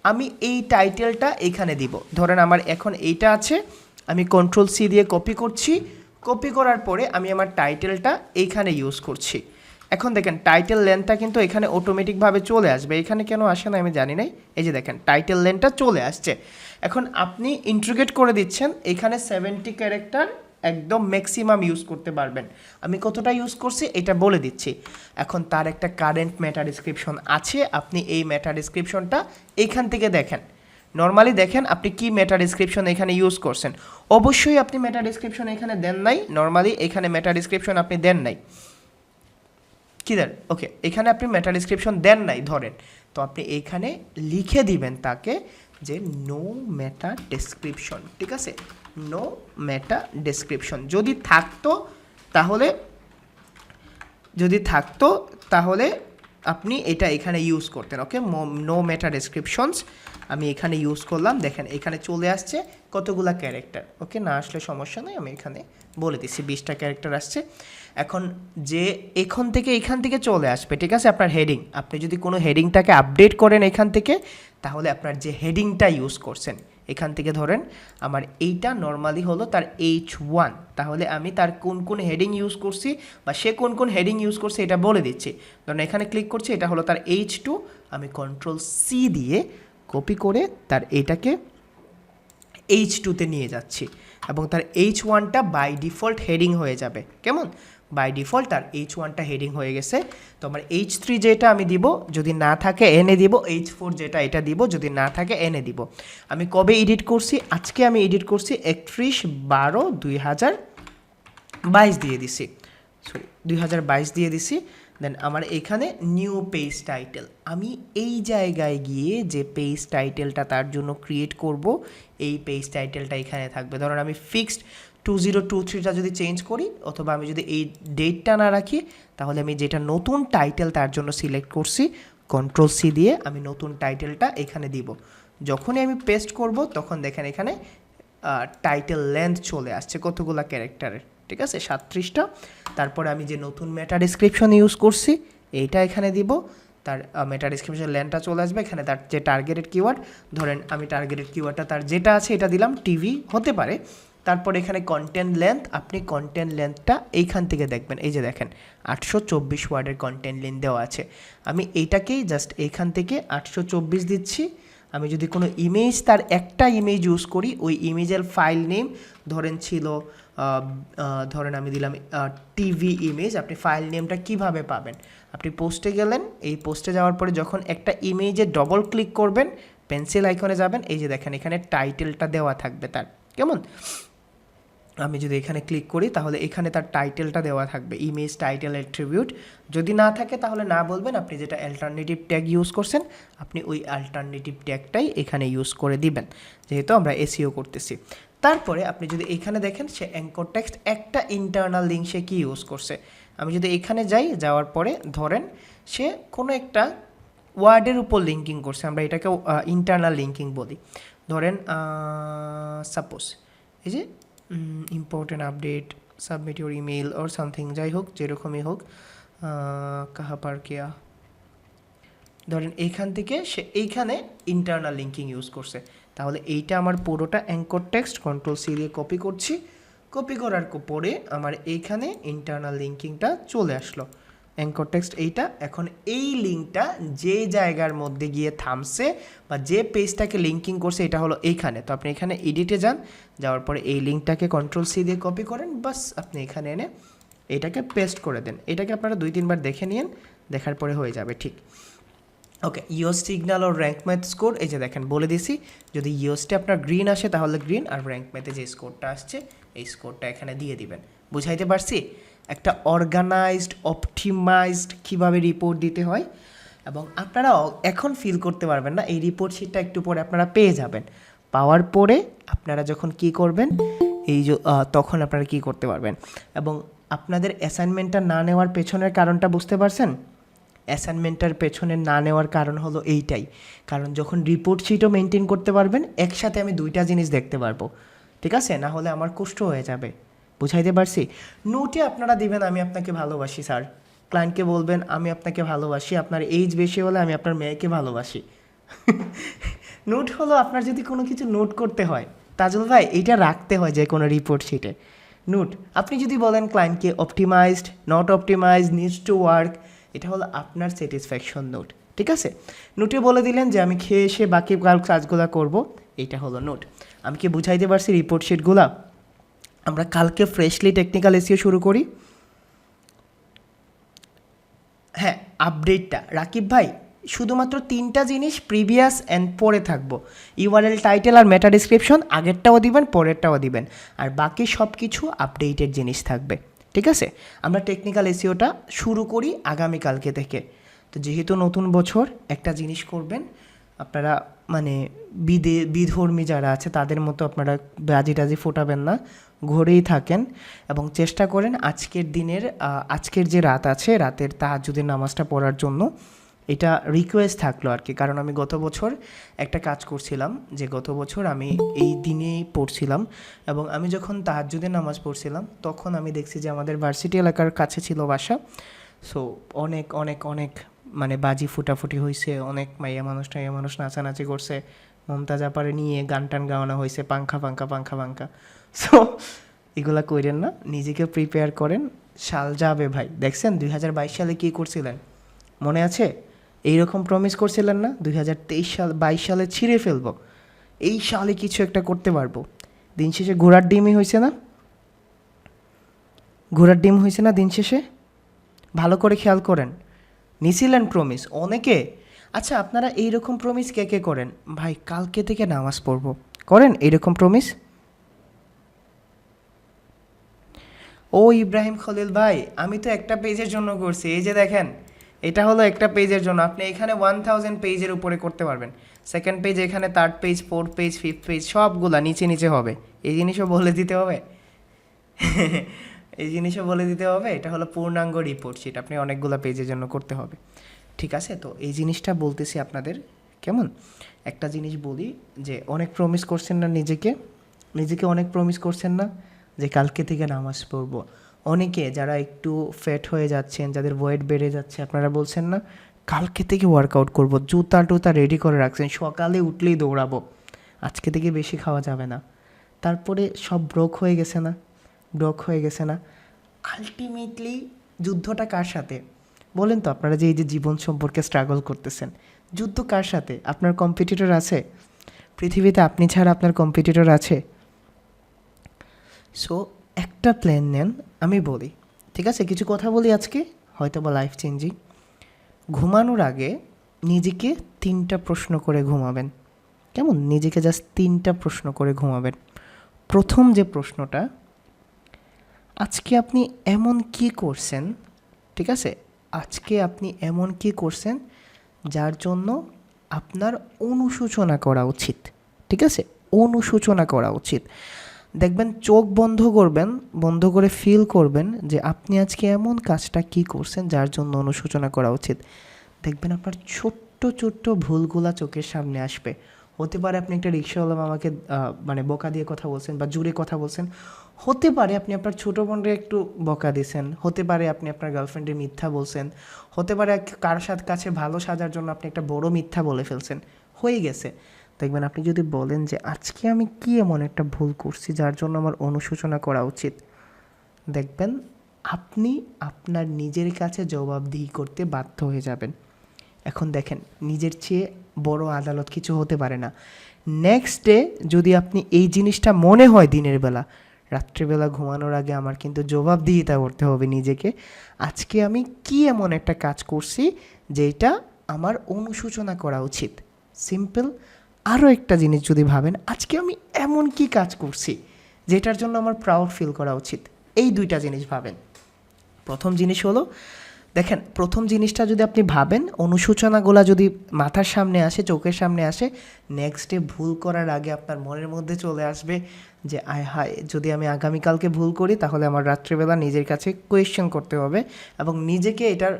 আমি এই টাইটেলটা এখানে দিব। ধরেন আমার এখন এইটা আছে, আমি কন্ট্রোল সি দিয়ে কপি করছি, কপি করার পরে আমি আমার টাইটেলটা এইখানে ইউজ করছি। এখন দেখেন টাইটেল লেন্থটা কিন্তু এখানে অটোমেটিকভাবে চলে আসবে, এখানে কেন আসে না আমি জানি নাই। এই যে দেখেন টাইটেল লেন্থটা চলে আসছে। এখন আপনি ইন্টিগ্রেট করে দিচ্ছেন, এখানে 70 ক্যারেক্টার একদম ম্যাক্সিমাম ইউজ করতে পারবেন। আমি কতটা ইউজ করছি এটা বলে দিচ্ছি। এখন তার একটা কারেন্ট মেটা ডিসক্রিপশন আছে, আপনি এই মেটা ডিসক্রিপশনটা এইখান থেকে দেখেন। নর্মালি দেখেন আপনি কি মেটা ডিসক্রিপশন এখানে ইউজ করছেন। অবশ্যই আপনি মেটা ডিসক্রিপশন এখানে দেন নাই, নর্মালি এখানে মেটা ডিসক্রিপশন আপনি দেন নাই। কি দেন? ওকে, এখানে আপনি মেটা ডিসক্রিপশন দেন নাই ধরেন, তো আপনি এইখানে লিখে দিবেন তাকে যে নো মেটা ডেসক্রিপশন, ঠিক আছে? নো মেটা ডেসক্রিপশন যদি থাকতো তাহলে আপনি এটা এখানে ইউজ করতেন। ওকে, নো মেটা ডেসক্রিপশনস আমি এখানে ইউজ করলাম। দেখেন এখানে চলে আসছে কতগুলা ক্যারেক্টার। ওকে, না আসলে সমস্যা নেই, আমি এখানে বলে দিচ্ছি 20টা ক্যারেক্টার আসছে। এখন যে এখান থেকে চলে আসবে, ঠিক আছে? আপনার হেডিং, আপনি যদি কোনো হেডিংটাকে আপডেট করেন এখান থেকে, তাহলে আপনার যে হেডিংটা ইউজ করছেন এখান থেকে ধরেন আমার এইটা নর্মালি হলো তার H1, তাহলে আমি তার কোন কোন হেডিং ইউজ করছি বা সে কোন কোন হেডিং ইউজ করছে এটা বলে দিচ্ছি। ধরেন এখানে ক্লিক করছি, এটা হলো তার H2, আমি কন্ট্রোল সি দিয়ে কপি করে তার এটাকে H2-তে নিয়ে যাচ্ছি এবং তার H1টা বাই ডিফল্ট হেডিং হয়ে যাবে। কেমন? বাই ডিফল্ট তার H1টা হেডিং হয়ে গেছে। তো আমার H3 যেটা আমি দিব, যদি না থাকে এনে দিব, H4 যেটা এটা দিব, যদি না থাকে এনে দিব। আমি কবে এডিট করছি? আজকে আমি এডিট করছি 31/12/2022 দিয়ে দিছি, সরি 2022 দিয়ে দিছি। দেন আমার এখানে নিউ পেজ টাইটেল, আমি এই জায়গায় গিয়ে যে পেজ টাইটেলটা তার জন্য ক্রিয়েট করব, এই পেজ টাইটেলটা এখানে থাকবে। ধরুন আমি ফিক্সড 2023টা যদি চেঞ্জ করি, অথবা আমি যদি এই ডেটটা না রাখি, তাহলে আমি যেটা নতুন টাইটেল তার জন্য সিলেক্ট করছি, কন্ট্রোল সি দিয়ে আমি নতুন টাইটেলটা এখানে দিব। যখনই আমি পেস্ট করব তখন দেখেন এখানে টাইটেল লেন্থ চলে আসছে কতগুলা ক্যারেক্টারের, ঠিক আছে? 37টা। তারপরে আমি যে নতুন মেটা ডিসক্রিপশন ইউজ করছি এইটা এখানে দিব, তার মেটা ডিসক্রিপশন লেন্থটা চলে আসবে। এখানে তার যে টার্গেটেড কিওয়ার্ড, ধরেন আমি টার্গেটেড কিওয়ার্ডটা তার যেটা আছে এটা দিলাম, টিভি হতে পারে। তারপর এখানে কন্টেন্ট লেন্থ, আপনি কন্টেন্ট লেন্থটা এইখান থেকে দেখবেন, এই যে দেখেন 824 ওয়ার্ডের কন্টেন্ট লেন্থ দেওয়া আছে। আমি এইটাকেই জাস্ট এইখান থেকে 824 দিচ্ছি। আমি যদি কোনো ইমেজ, তার একটা ইমেজ ইউজ করি, ওই ইমেজের ফাইল নেম ধরেন ছিল, ধরেন আমি দিলাম টিভি ইমেজ। আপনি ফাইল নেমটা কিভাবে পাবেন? আপনি পোস্টে গেলেন, এই পোস্টে যাওয়ার পরে যখন একটা ইমেজে ডবল ক্লিক করবেন, পেন্সিল আইকনে যাবেন, এই যে দেখেন এখানে টাইটেলটা দেওয়া থাকবে তার। কেমন? আমি যদি এখানে ক্লিক করি তাহলে এখানে তার টাইটেলটা দেওয়া থাকবে, ইমেজ টাইটেল অ্যাট্রিবিউট। যদি না থাকে তাহলে না বলবেন, আপনি যেটা অ্যালটারনেটিভ ট্যাগ ইউজ করছেন আপনি ওই অ্যালটারনেটিভ ট্যাগটাই এখানে ইউজ করে দিবেন, যেহেতু আমরা এসইও করতেছি। তারপরে আপনি যদি এখানে দেখেন সে অ্যাঙ্কর টেক্সট একটা ইন্টারনাল লিঙ্ক সে কি ইউজ করছে। আমি যদি এখানে যাই, যাওয়ার পরে ধরেন সে কোনো একটা ওয়ার্ডের উপর লিঙ্কিং করছে, আমরা এটাকে ইন্টারনাল লিঙ্কিং বলি। ধরেন সাপোজ এই যে important update, submit your email or something, যাই হোক যেরকমই হোক, কাহা পার কিয়া, ধরেন এইখান থেকে সে এইখানে ইন্টারনাল লিঙ্কিং ইউজ করছে। তাহলে এইটা আমার পুরোটা অ্যাঙ্কর টেক্সট কন্ট্রোল সি দিয়ে কপি করছি, কপি করার পরে আমার এইখানে ইন্টারনাল লিঙ্কিংটা চলে আসলো, অ্যাঙ্কর টেক্সট এইটা। এখন এই লিঙ্কটা যে জায়গার মধ্যে গিয়ে থামছে বা যে পেজটাকে লিঙ্কিং করছে এটা হলো এইখানে। তো আপনি এখানে এডিটে যান, যাওয়ার পরে এই লিঙ্কটাকে কন্ট্রোল সি দিয়ে কপি করেন, বাস আপনি এখানে এনে এটাকে পেস্ট করে দেন। এটাকে আপনারা 2-3 বার দেখে নিন, দেখার পরে হয়ে যাবে ঠিক। ওকে, ইউজ সিগন্যাল ও র্যাঙ্ক ম্যাথ স্কোর, এই যে দেখেন বলে দিছি, যদি ইউজটা আপনার গ্রিন আসে তাহলে গ্রিন, আর র্যাঙ্ক ম্যাথে যে স্কোরটা আসছে এই স্কোরটা এখানে দিয়ে দিবেন। বুঝাইতে পারছি একটা অর্গানাইজড অপটিমাইজড কীভাবে রিপোর্ট দিতে হয়। এবং আপনারা এখন ফিল করতে পারবেন না, এই রিপোর্ট শিটটা একটু পরে আপনারা পেয়ে যাবেন। পাওয়ার পরে আপনারা যখন কি করবেন, এই যে তখন আপনারা কি করতে পারবেন। এবং আপনাদের অ্যাসাইনমেন্টটা না নেওয়ার পেছনের কারণটা বুঝতে পারছেন? অ্যাসাইনমেন্টটার পেছনে না নেওয়ার কারণ হলো এইটাই, কারণ যখন রিপোর্ট শিটও মেনটেন করতে পারবেন, একসাথে আমি 2টা জিনিস দেখতে পারবো, ঠিক আছে? না হলে আমার কষ্ট হয়ে যাবে। বুঝাইতে পারছি? নোটে আপনারা দিবেন আমি আপনাকে ভালোবাসি স্যার, ক্লায়েন্টকে বলবেন আমি আপনাকে ভালোবাসি, আপনার এইজ বেশি হলে আমি আপনার মেয়েকে ভালোবাসি। নোট হলো আপনার যদি কোনো কিছু নোট করতে হয় তাজুল ভাই এটা রাখতে হয় যে কোনো রিপোর্ট শিটে। নোট, আপনি যদি বলেন ক্লায়েন্টকে optimised, not optimise, needs to work, এটা হলো আপনার স্যাটিসফ্যাকশন নোট, ঠিক আছে? নোটে বলে দিলেন যে আমি খেয়ে এসে বাকি কাজগুলো করব, এটা হলো নোট। আমি কি বুঝাইতে পারছি রিপোর্ট শিটগুলা? আমরা কালকে ফ্রেশলি টেকনিক্যাল এসিও শুরু করি। হ্যাঁ, আপডেটটা রাকিব ভাই শুধুমাত্র 3টা জিনিস প্রিভিয়াস অ্যান্ড পরে থাকবো। ইউআরএল, টাইটেল আর মেটা ডিসক্রিপশন আগেরটাও দিবেন, পরেরটাও দিবেন, আর বাকি সব কিছু আপডেটেড জিনিস থাকবে, ঠিক আছে? আমরা টেকনিক্যাল এসিওটা শুরু করি আগামীকালকে থেকে। তো যেহেতু নতুন বছর, একটা জিনিস করবেন আপনারা, মানে বিধর্মী যারা আছে তাদের মতো আপনারা বাজি টাজি ফোটাবেন না, ঘরেই থাকেন এবং চেষ্টা করেন আজকের দিনের আজকের যে রাত আছে রাতের তাহাজ্জুদের নামাজটা পড়ার জন্য। এটা রিকোয়েস্ট থাকলো আর কি, কারণ আমি গত বছর একটা কাজ করছিলাম যে গত বছর আমি এই দিনেই পড়ছিলাম এবং আমি যখন তাহাজ্জুদের নামাজ পড়ছিলাম তখন আমি দেখছি যে আমাদের ভার্সিটি এলাকার কাছে ছিল বাসা। সো অনেক অনেক অনেক মানে বাজি ফুটাফুটি হয়েছে, অনেক মাইয়া মানুষ নাচানাচি করছে, মমতাজ আপারে নিয়ে গান টান গাওয়ানো হয়েছে, পাংখা পাংখা পাংখা পাংখা। সো এগুলা করেন না, নিজেকে প্রিপেয়ার করেন, সাল যাবে ভাই। দেখছেন 2022 সালে কী করছিলেন মনে আছে? এইরকম প্রমিস করছিলেন না 2023 সালে ছিঁড়ে ফেলবো, এই সালে কিছু একটা করতে পারবো। দিন শেষে ঘোড়ার ডিমই হয়েছে না, ঘোড়ার ডিম হয়েছে না দিন শেষে? ভালো করে খেয়াল করেন, নিছিলেন প্রমিস অনেকে। আচ্ছা, আপনারা এইরকম প্রমিস কে কে করেন? ভাই কালকে থেকে নামাজ পড়বো, করেন এইরকম প্রমিস? ও ইব্রাহিম খলিল ভাই, আমি তো একটা পেজের জন্য করছি, এই যে দেখেন এটা হলো একটা পেজের জন্য। আপনি এখানে 1000 পেজের উপরে করতে পারবেন। সেকেন্ড পেজ এখানে, third page, fourth page, fifth page সবগুলা নিচে নিচে হবে। এই জিনিসও বলে দিতে হবে এই জিনিসও বলে দিতে হবে। এটা হলো পূর্ণাঙ্গ রিপোর্ট শিট, আপনি অনেকগুলো পেজের জন্য করতে হবে, ঠিক আছে? তো এই জিনিসটা বলতেছি আপনাদের, কেমন? একটা জিনিস বলি যে অনেক প্রমিস করছেন না নিজেকে, নিজেকে অনেক প্রমিস করছেন না যে কালকে থেকে নামাজ পড়বো। অনেকে যারা একটু ফ্যাট হয়ে যাচ্ছেন, যাদের ওয়েট বেড়ে যাচ্ছে, আপনারা বলছেন না কালকে থেকে ওয়ার্কআউট করবো, জুতা টুতা রেডি করে রাখছেন, সকালে উঠলেই দৌড়াবো, আজকে থেকে বেশি খাওয়া যাবে না। তারপরে সব ব্রোক হয়ে গেছে না, ব্রোক হয়ে গেছে না। আলটিমেটলি যুদ্ধটা কার সাথে বলেন তো? আপনারা যে এই যে জীবন সম্পর্কে স্ট্রাগল করতেছেন, যুদ্ধ কার সাথে? আপনার কম্পিটিটর আছে পৃথিবীতে? আপনি ছাড়া আপনার কম্পিটিটর আছে? সো একটা প্ল্যান নেন, আমি বলি, ঠিক আছে? কিছু কথা বলি আজকে, হয়তো বা লাইফ চেঞ্জিং। ঘুমানোর আগে নিজেকে 3টা প্রশ্ন করে ঘুমাবেন, কেমন? নিজেকে জাস্ট 3টা প্রশ্ন করে ঘুমাবেন। প্রথম যে প্রশ্নটা, আজকে আপনি এমন কি করছেন, ঠিক আছে? আজকে আপনি এমন কি করছেন যার জন্য আপনার অনুশোচনা করা উচিত, ঠিক আছে? অনুশোচনা করা উচিত। দেখবেন চোখ বন্ধ করবেন, বন্ধ করে ফিল করবেন যে আপনি আজকে এমন কাজটা কি করছেন যার জন্য অনুশোচনা করা উচিত। দেখবেন আপনার ছোট্ট ছোট্ট ভুলগুলা চোখের সামনে আসবে। হতে পারে আপনি একটা রিক্সাওয়ালা মামাকে মানে বকা দিয়ে কথা বলছেন বা জুড়ে কথা বলছেন, হতে পারে আপনি আপনার ছোটো বোনকে একটু বকা দিয়েছেন, হতে পারে আপনি আপনার গার্লফ্রেন্ডের মিথ্যা বলছেন, হতে পারে কার কাছে ভালো সাজার জন্য আপনি একটা বড় মিথ্যা বলে ফেলছেন, হয়ে গেছে। দেখবেন আপনি যদি বলেন যে আজকে আমি কি এমন একটা ভুল করছি যার জন্য আমার অনুশোচনা করা উচিত, দেখবেন আপনি আপনার নিজের কাছে জবাবদিহি করতে বাধ্য হয়ে যাবেন। এখন দেখেন, নিজের চেয়ে বড় আদালত কিছু হতে পারে না। নেক্সট ডে যদি আপনি এই জিনিসটা মনে হয় দিনের বেলা, রাত্রিবেলা ঘুমানোর আগে আমার কিন্তু জবাবদিহিতা করতে হবে নিজেকে, আজকে আমি কি এমন একটা কাজ করছি যেটা আমার অনুশোচনা করা উচিত। সিম্পল। আরও একটা জিনিস যদি ভাবেন, আজকে আমি এমন কি কাজ করছি যেটার জন্য আমার প্রাউড ফিল করা উচিত। এই 2টা জিনিস ভাবেন। প্রথম জিনিস হলো, দেখেন প্রথম জিনিসটা যদি আপনি ভাবেন, অনুশোচনাগুলো যদি মাথার সামনে আসে, চোখের সামনে আসে, নেক্সট ডে ভুল করার আগে আপনার মনের মধ্যে চলে আসবে যে আয় হায়, যদি আমি আগামীকালকে ভুল করি তাহলে আমার রাত্রিবেলা নিজের কাছে কোয়েশ্চেন করতে হবে এবং নিজেকে এটার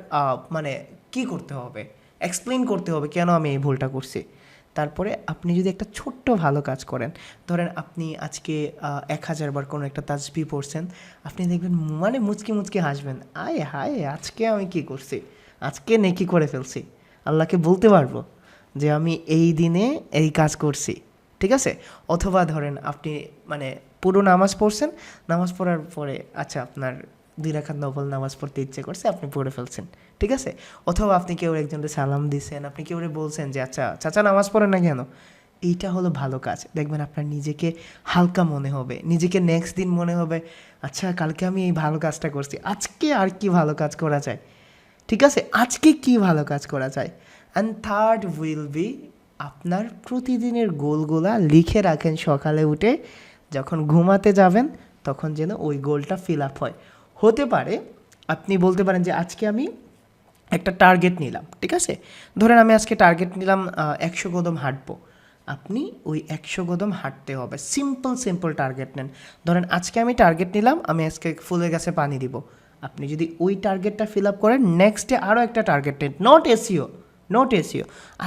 মানে কি করতে হবে, এক্সপ্লেন করতে হবে কেন আমি এই ভুলটা করছি। তারপরে আপনি যদি একটা ছোট্ট ভালো কাজ করেন, ধরেন আপনি আজকে 1000 বার কোনো একটা তাসবিহ পড়ছেন, আপনি দেখবেন মানে মুচকি মুচকি হাসবেন, আয় হায় আজকে আমি কি করছি, আজকে নেকি করে ফেলছি, আল্লাহকে বলতে পারবো যে আমি এই দিনে এই কাজ করছি, ঠিক আছে? অথবা ধরেন আপনি মানে পুরো নামাজ পড়ছেন, নামাজ পড়ার পরে আচ্ছা আপনার 2 রাকাত নফল নামাজ পড়তে ইচ্ছে করছে, আপনি পড়ে ফেলছেন, ঠিক আছে? অথবা আপনি কেউ একজনকে সালাম দিছেন, আপনি কেউ বলছেন যে আচ্ছা চাচা নামাজ পড়েন না কেন? এইটা হলো ভালো কাজ। দেখবেন আপনার নিজেকে হালকা মনে হবে, নিজেকে নেক্সট দিন মনে হবে আচ্ছা কালকে আমি এই ভালো কাজটা করছি, আজকে আর কি ভালো কাজ করা যায়, ঠিক আছে? আজকে কি ভালো কাজ করা যায়। অ্যান্ড থার্ড উইল বি আপনার প্রতিদিনের গোলগুলা লিখে রাখেন সকালে উঠে, যখন ঘুমাতে যাবেন তখন যেন ওই গোলটা ফিল আপ হয়। হতে পারে আপনি বলতে পারেন যে আজকে আমি একটা টার্গেট নিলাম, ঠিক আছে? ধরেন আমি আজকে টার্গেট নিলাম 100 কদম হাঁটবো। আপনি ওই 100 কদম হাঁটতে হবে, সিম্পল টার্গেট নেন। ধরেন আজকে আমি টার্গেট নিলাম আমি আজকে ফুলের গাছে পানি দিব। আপনি যদি ওই টার্গেটটা ফিল আপ করেন, নেক্সট ডে আরও একটা টার্গেট নেন, নট এসিও।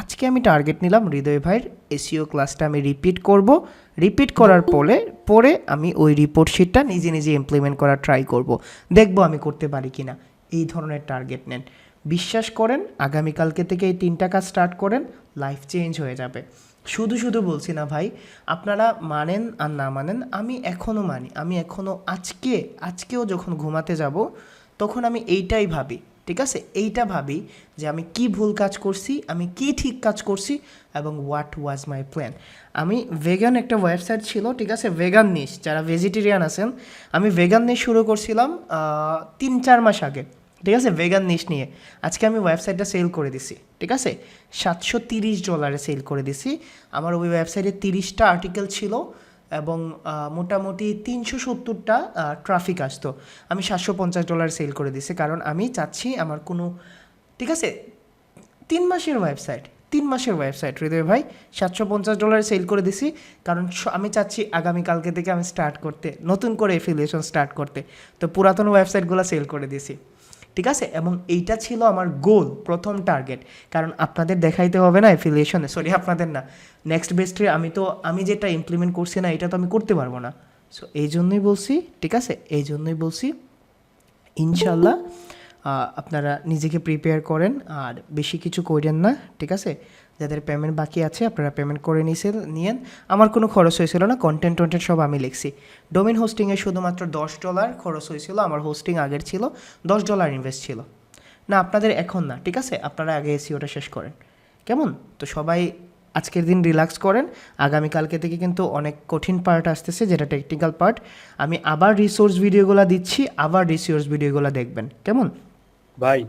আজকে আমি টার্গেট নিলাম হৃদয় ভাইয়ের এসিও ক্লাসটা আমি রিপিট করব, রিপিট করার পরে আমি ওই রিপোর্ট শিটটা নিজে নিজে ইমপ্লিমেন্ট করার ট্রাই করব, দেখব আমি করতে পারি কিনা। এই ধরনের টার্গেট নেন। বিশ্বাস করেন আগামীকালকে থেকে এই 3টা কাজ স্টার্ট করেন, লাইফ চেঞ্জ হয়ে যাবে। শুধু বলছি না ভাই, আপনারা মানেন আর না মানেন, আমি এখনও মানি। আমি এখনও আজকেও যখন ঘুমাতে যাব তখন আমি এইটাই ভাবি, ঠিক আছে? এইটা ভাবি যে আমি কি ভুল কাজ করছি, আমি কি ঠিক কাজ করছি, এবং হোয়াট ওয়াজ মাই প্ল্যান। আমি ভেগান একটা ওয়েবসাইট ছিল, ঠিক আছে, ভেগান নিশ, যারা ভেজিটেরিয়ান আছেন, আমি ভেগান নিশ শুরু করছিলাম 3-4 মাস আগে, ঠিক আছে, ভেগান নিশ নিয়ে। আজকে আমি ওয়েবসাইটটা সেল করে দিছি, ঠিক আছে, $730 সেল করে দিছি। আমার ওই ওয়েবসাইটে 30টা আর্টিকেল ছিল এবং মোটামুটি 370টা ট্রাফিক আসতো। আমি $750 সেল করে দিছি, কারণ আমি চাচ্ছি আমার কোনো, ঠিক আছে, 3 মাসের ওয়েবসাইট হৃদয় ভাই, $750 সেল করে দিছি, কারণ আমি চাচ্ছি আগামীকালকে থেকে আমি স্টার্ট করতে, নতুন করে এফিলিয়েশন স্টার্ট করতে। তো পুরাতন ওয়েবসাইটগুলো সেল করে দিছি, ঠিক আছে? এবং এইটা ছিল আমার গোল, প্রথম টার্গেট। কারণ আপনাদের দেখাইতে হবে না এফিলিয়েশনে, সরি আপনাদের না, নেক্সট বেস্টে আমি যেটা ইমপ্লিমেন্ট করছি না, এটা তো আমি করতে পারবো না। সো এই জন্যই বলছি, ঠিক আছে, এই জন্যই বলছি ইনশাল্লাহ আপনারা নিজেকে প্রিপেয়ার করেন আর বেশি কিছু করেন না, ঠিক আছে? যাদের পেমেন্ট বাকি আছে আপনারা পেমেন্ট করে নিয়েন। আমার কোনো খরচ হয়েছিল না, কন্টেন্ট সব আমি লিখছি। ডোমেন হোস্টিংয়ে শুধুমাত্র $10 খরচ হয়েছিল, আমার হোস্টিং আগের ছিল, $10 ইনভেস্ট ছিল না, আপনাদের এখন না, ঠিক আছে? আপনারা আগে এসিওটা শেষ করেন, কেমন? তো সবাই আজকের দিন রিল্যাক্স করেন। আগামীকালকে থেকে কিন্তু অনেক কঠিন পার্ট আসতেছে, যেটা টেকনিক্যাল পার্ট। আমি আবার রিসোর্স ভিডিওগুলো দিচ্ছি, আবার রিসোর্স ভিডিওগুলো দেখবেন, কেমন? ভাই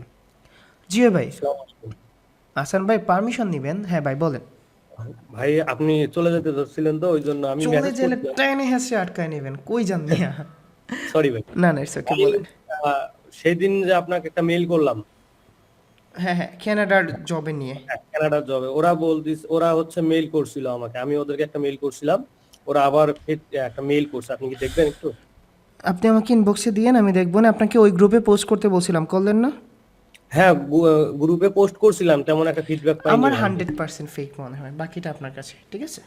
জি ভাই। আসসালামু আলাইকুম। হাসান ভাই পারমিশন নেবেন? হ্যাঁ ভাই বলেন। ভাই আপনি চলে যেতে চাচ্ছিলেন তো ওই জন্য আমি চলে মেসেজ গেলে করছিলাম। ট্রেনে হেসে আটকায় নেবেন, কই যান মিয়া? সরি ভাই। না না ইটস ওকে, ভাই, বলেন। সেই দিন যে আপনাকে একটা মেইল করলাম, হ্যাঁ কানাডার জবে নিয়ে। কানাডার জবে, ওরা হচ্ছে মেইল করছিল আমাকে, আমি ওদেরকে একটা মেইল করছিলাম, ওরা আবার একটা মেইল করছে, আপনি কি দেখবেন একটু? আপনি আমাকে ইনবক্সে দিয়েন, আমি দেখবো না। আপনাকে ওই গ্রুপে পোস্ট করতে বলছিলাম, করলেন না? হ্যাঁ, গ্রুপে পোস্ট করছিলাম, তেমন একটা ফিডব্যাক পাইনি আমার ভাই। 100% ফেক মনে হয়, বাকিটা আপনার কাছে, ঠিক আছে?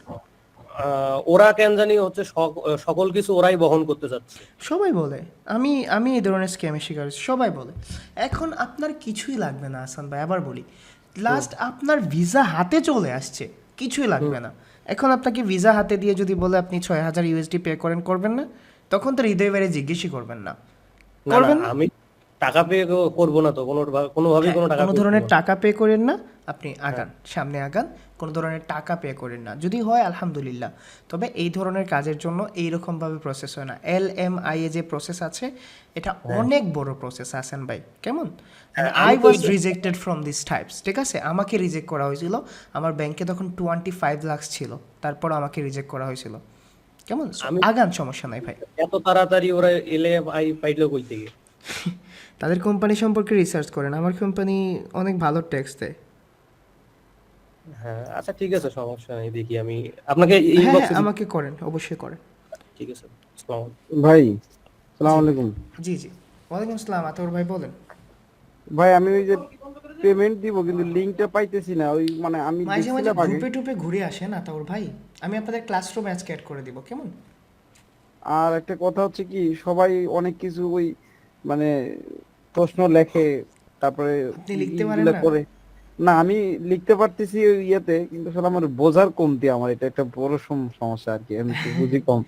ওরা কেন জানি হচ্ছে সকল কিছু ওরাই বহন করতে চাচ্ছে। সবাই বলে, আমি আমি এই ধরনের স্ক্যামের শিকার হয়েছি, সবাই বলে। এখন আপনার কিছুই লাগবে না হাসান ভাই, আবার বলি, লাস্ট আপনার ভিসা হাতে চলে আসছে, কিছুই লাগবে না। এখন আপনাকে ভিসা হাতে দিয়ে যদি বলে আপনি $6000 পে করেন, করবেন না? তখন তো হৃদয় বেড়ে জিজ্ঞেসই করবেন না, না না, করবেন না? আমি টাকা পে করবো না তো, কোনোভাবেই হ্যাঁ, কোনো টাকা কোনো পে ধরনের করবো না। টাকা পে করেন না, আপনি আগান, সামনে আগান, কোনো ধরনের টাকা পে করেন না। যদি হয় আলহামদুলিল্লাহ, তবে এই ধরনের কাজের জন্য এইরকমভাবে প্রসেস হয় না। LMI এ যে প্রসেস আছে, এটা অনেক বড় প্রসেস আছেন ভাই, কেমন? হ্যাঁ, আই আমি তো ওয়াজ রিজেক্টেড ফ্রম দিস টাইপস, ঠিক আছে? আমাকে রিজেক্ট করা হয়েছিল, আমার ব্যাংকে তখন 25 লাখ ছিল, তারপর আমাকে রিজেক্ট করা হয়েছিল, কেমন? So, আমি আগান, সমস্যা নাই ভাই। এত তাড়াতাড়ি ওরা LMI পাইলো কই থেকে? তাদের কোম্পানি সম্পর্কে রিসার্চ করেন, আমার কোম্পানি অনেক ভালো ট্যাক্স দেয়। হ্যাঁ আচ্ছা, ঠিক আছে, সমস্যা নেই, দেখি আমি আপনাকে হ্যাঁ ইনবক্সে আমাকে করেন, অবশ্যই করেন। ঠিক আছে। আসসালামু আলাইকুম। ভাই জি সালাম আলাইকুম। জি জি, ওয়ালাইকুম আসসালাম। আতর ভাই বলেন। ভাই আমি ওই যে পেমেন্ট দিব কিন্তু লিংকটা পাইতেছি না, ওই মানে আমি মাঝে মাঝে দেখছিলাম আগে। গ্রুপে টুপে ঘুরে আসেন আতর ভাই, আমি আপনাদের ক্লাসরুমে আজকে অ্যাড করে দিব, কেমন? আর একটা কথা হচ্ছে কি, সবাই অনেক কিছু ওই মানে প্রশ্ন লেখে, তারপরে আপনি লিখতে পারেন ইগুলা না? করে। না আমি লিখতে পারতেছি ওই ইয়েতে, কিন্তু আসলে আমার বোঝার কমতি, আমার এটা একটা বড় সমস্যা আর কি, আমি একটু বুঝি কম।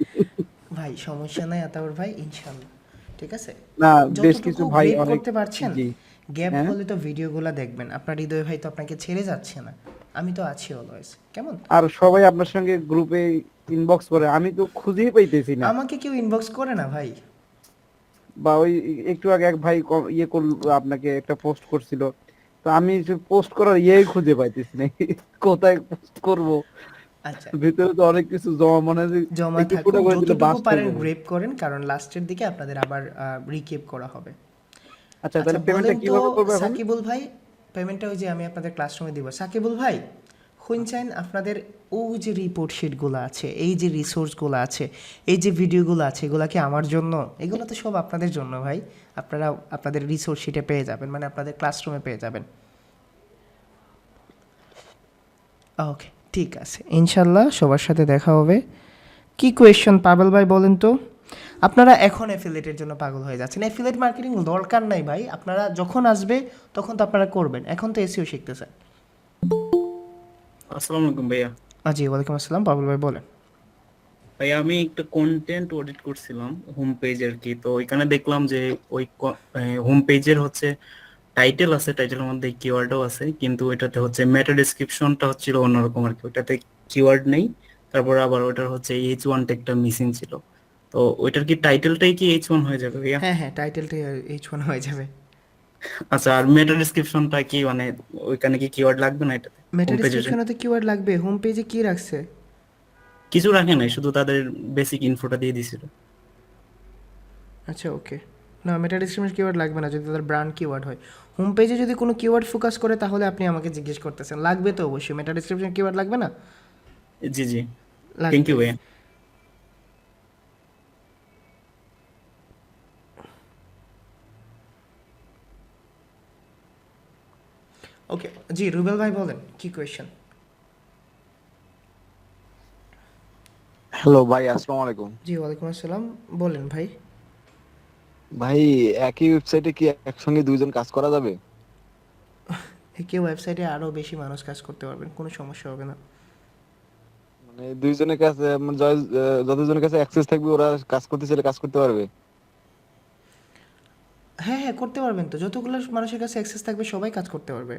ভাই সমস্যা নাই আতাউর ভাই, ইনশাল্লাহ ঠিক আছে। না বেশ কিছু যতটুকু ভাই গ্রেড অনেক। করতে পারছেন, জি। গ্যাপ হ্যাঁ। হলে তো ভিডিওগুলো দেখবেন, আপনার হৃদয় ভাই তো আপনাকে ছেড়ে যাচ্ছে না, আমি তো আছি অলওয়েজ, কেমন? আর সবাই আপনার সঙ্গে গ্রুপে ইনবক্স করে, আমি তো খুঁজেই পাইতেছি না। আমাকে কেউ ইনবক্স করে না ভাই। বা ওই একটু আগে এক ভাই ইয়ে করল, আপনাকে একটা পোস্ট করছিল, তো আমি পোস্ট করার ইয়েই খুঁজে পাইতেছি না। কোথায় পোস্ট করব, আচ্ছা, ভিতরে তো অনেক কিছু জমা, মনে হয় যে জমা একটু ফুটা থাকুক, করে দিলে যতটুকু বাস হয়ে পারেন যাবে। গ্রেপ করেন, কারণ লাস্টের দিকে আপনাদের আবার রিকেপ করা হবে। আচ্ছা আচ্ছা তাহলে পেমেন্টটা বলেন তো কিভাবে করবো এখন? সাকিবুল ভাই, পেমেন্টটা ওই যে আমি আপনাদের ক্লাসরুমে দিব। সাকিবুল ভাই শুনছেন, আপনাদের ও যে রিপোর্ট শিটগুলো আছে, এই যে রিসোর্সগুলো আছে, এই যে ভিডিওগুলো আছে, এগুলো কি আমার জন্য? এগুলো তো সব আপনাদের জন্য ভাই। আপনারা আপনাদের রিসোর্স শিটে পেয়ে যাবেন, মানে আপনাদের ক্লাসরুমে পেয়ে যাবেন। ওকে ঠিক আছে, ইনশাল্লাহ সবার সাথে দেখা হবে। কি কোয়েশ্চেন পাবেল ভাই বলেন তো? আপনারা এখন অ্যাফিলিয়েটের জন্য পাগল হয়ে যাচ্ছেন, অ্যাফিলিয়েট মার্কেটিং দরকার নাই ভাই, আপনারা যখন আসবে তখন তো আপনারা করবেন, এখন তো এসিও শিখতেছেন। আসসালামু আলাইকুম ভাইয়া। জি ওয়ালাইকুম আসসালাম, পাবল ভাই বলেন। ভাইয়া আমি একটা কন্টেন্ট অডিট করছিলাম হোম পেজ আর কি, তো ওইখানে দেখলাম যে ওই হোম পেজের হচ্ছে টাইটেল আছে, টাইটেলের মধ্যে কিওয়ার্ডও আছে, কিন্তু এটাতে হচ্ছে মেটা ডেসক্রিপশনটা হচ্ছিল অন্যরকম আর কি, ওইটাতে কিওয়ার্ড নেই। তারপর আবার ওটার হচ্ছে H1 ট্যাগটা মিসিং ছিল। তো ওইটার কি টাইটেলটাই কি H1 হয়ে যাবে ভাইয়া? হ্যাঁ হ্যাঁ, টাইটেলটা H1 হয়ে যাবে। আচ্ছা, আর মেটা ডেসক্রিপশনটা কি মানে ওইখানে কি কিওয়ার্ড লাগবে না এটাতে মেটা হোম পেজের জন্য? ডিসক্রিপশনে তো কিওয়ার্ড লাগবে, হোম পেজে কি রাখছে? কিছু রাখে নাই, শুধু তাদের বেসিক ইনফোটা দিয়ে দিছিল। আচ্ছা ওকে, না মেটা ডিসক্রিপশনে কিওয়ার্ড লাগবে না যদি তাদের ব্র্যান্ড কিওয়ার্ড হয়। হোম পেজে যদি কোনো কিওয়ার্ড ফোকাস করে তাহলে আপনি আমাকে জিজ্ঞেস করতেছেন, লাগবে তো অবশ্যই, মেটা ডিসক্রিপশনে কিওয়ার্ড লাগবে না? জি জি, থ্যাংক লাগবে। ইউ ভাইয়া। ওকে জি রুবেল ভাই বলেন কি কোয়েশ্চেন? হ্যালো ভাই, আসসালামু আলাইকুম। জি ওয়ালাইকুম আসসালাম, বলেন ভাই। ভাই, একই ওয়েবসাইটে কি একসঙ্গে দুইজন কাজ করা যাবে? কেউ ওয়েবসাইটে আরও বেশি মানুষ কাজ করতে পারবেন, কোনো সমস্যা হবে না। মানে দুইজনের কাছে মানে যতজনের কাছে অ্যাক্সেস থাকবে ওরা কাজ করতে চাইলে কাজ করতে পারবে? হ্যাঁ হ্যাঁ করতে পারবেন তো, যতগুলো মানুষের কাছে অ্যাক্সেস থাকবে সবাই কাজ করতে পারবে।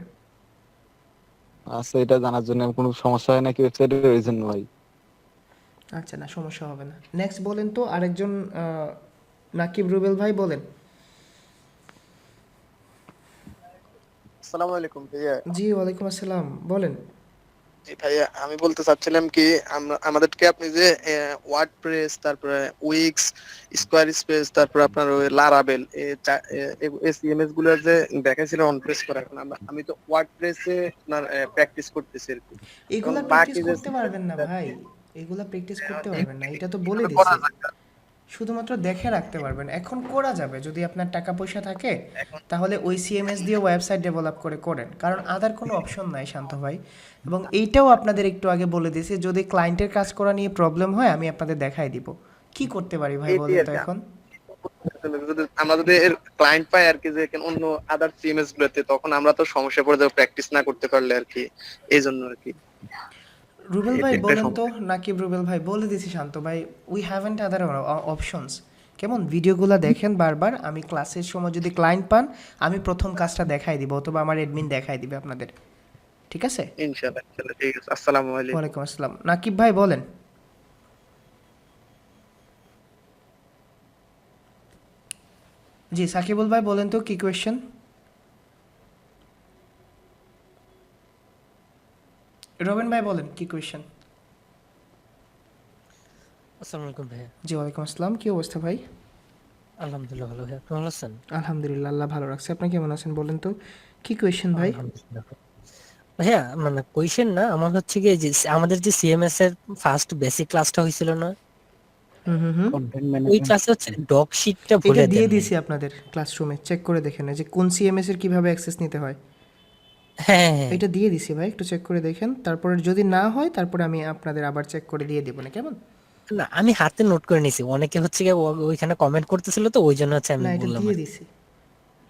আচ্ছা, এটা জানার জন্য কোনো সমস্যা হয় নাকি ওয়েবসাইটে, এই জন্য ভাই। আচ্ছা না, সমস্যা হবে না। নেক্সট বলেন তো আরেকজন, নাকিব রুবেল ভাই বলেন। আসসালামু আলাইকুম ভাইয়া। জি ওয়ালাইকুম আসসালাম, বলেন। জি ভাইয়া, আমি বলতে চাচ্ছিলাম কি, আমরা আমাদেরকে আপনি যে ওয়ার্ডপ্রেস, তারপরে উইক্স, স্কোয়ার স্পেস, তারপরে আপনার ওই লারাবেল, এই সিএমএস গুলোর যে দেখাইছিল অন প্রেস করা, এখন আমি তো ওয়ার্ডপ্রেসে আপনার প্র্যাকটিস করতেছি আর কি। এবং এগুলা প্র্যাকটিস বাকি যে করতে পারবেন না ভাই, এগুলা প্র্যাকটিস করতে পারবেন না, এটা তো বলে কিভাবে করা দিছি। যায়? শুধুমাত্র দেখে রাখতে পারবেন, এখন করা যাবে যদি আপনার টাকা পয়সা থাকে, তাহলে ওই সিএমএস দিয়ে ওয়েবসাইট ডেভেলপ করে করেন, কারণ আদার কোনো অপশন নাই শান্ত ভাই। এবং এইটাও আপনাদের একটু আগে বলে দিয়েছি, যদি ক্লায়েন্টের কাজ করা নিয়ে প্রবলেম হয় আমি আপনাদের দেখাই দিব কি করতে পারি ভাই, এইটাই বলেন আর তো কি। এখন। আমরা যদি এর ক্লায়েন্ট পাই আর কি, যে অন্য আদার সিএমএস গুলোতে, তখন আমরা তো সমস্যা পড়ে যাবো প্র্যাকটিস না করতে পারলে আর কি, এই জন্য আর কি। রুবেল এটা ভাই একটা বলেন তো, সমস্যা। নাকিব রুবেল ভাই বলে দিছি শান্ত ভাই, উই হ্যাভেন্ট আদার অপশনস। কেমন, ভিডিওগুলো দেখেন বারবার, আমি ক্লাসের সময় যদি ক্লায়েন্ট পান আমি প্রথম কাজটা দেখাই দিব, অথবা আমার অ্যাডমিন দেখাই দিবে আপনাদের, ঠিক আছে? ইনশাআল্লাহ ইনশাআল্লাহ, ঠিক আছে। আসসালামু আলাইকুম। ওয়ালাইকুম আসসালাম, নাকিব ভাই বলেন। জি সাকিবুল ভাই বলেন তো কি কোয়েশ্চেন? রবিন ভাই বলেন কি কোয়েশ্চেন? আসসালামু আলাইকুম ভাইয়া। জি ওয়ালাইকুম আসসালাম, কি অবস্থা ভাই? আলহামদুলিল্লাহ ভালো ভাইয়া, আপনি ভালো আছেন? আলহামদুলিল্লাহ, আল্লাহ ভালো রাখছে, আপনি কেমন আছেন বলেন তো কি কোয়েশ্চেন ভাই? আলহামদুলিল্লাহ ভাইয়া, মানে কোয়েশ্চেন না, আমার হচ্ছে কি যে আমাদের যে সিএমএস এর ফার্স্ট বেসিক ক্লাসটা হয়েছিল না, হুম হুম হুম, কন্টেন্ট ওই ম্যানেজমেন্ট। ক্লাসে হচ্ছে ডক শিটটা এটা ভুলে দিয়ে দেন নাই। দিছি আপনাদের ক্লাসরুমে, চেক করে দেখেন যে কোন সিএমএস এর কিভাবে অ্যাক্সেস নিতে হয়, হ্যাঁ হ্যাঁ। এটা দিয়ে দিছি ভাই, একটু চেক করে দেখেন, তারপরে যদি না হয় তারপরে আমি আপনাদের আবার চেক করে দিয়ে দেবো না, কেমন? না আমি হাতে নোট করে নিছি, অনেকে হচ্ছে কি ওইখানে কমেন্ট করতেছিল, তো ওই জন্য হচ্ছে আমি না এটা বললাম দিয়ে আর কি। দিছি।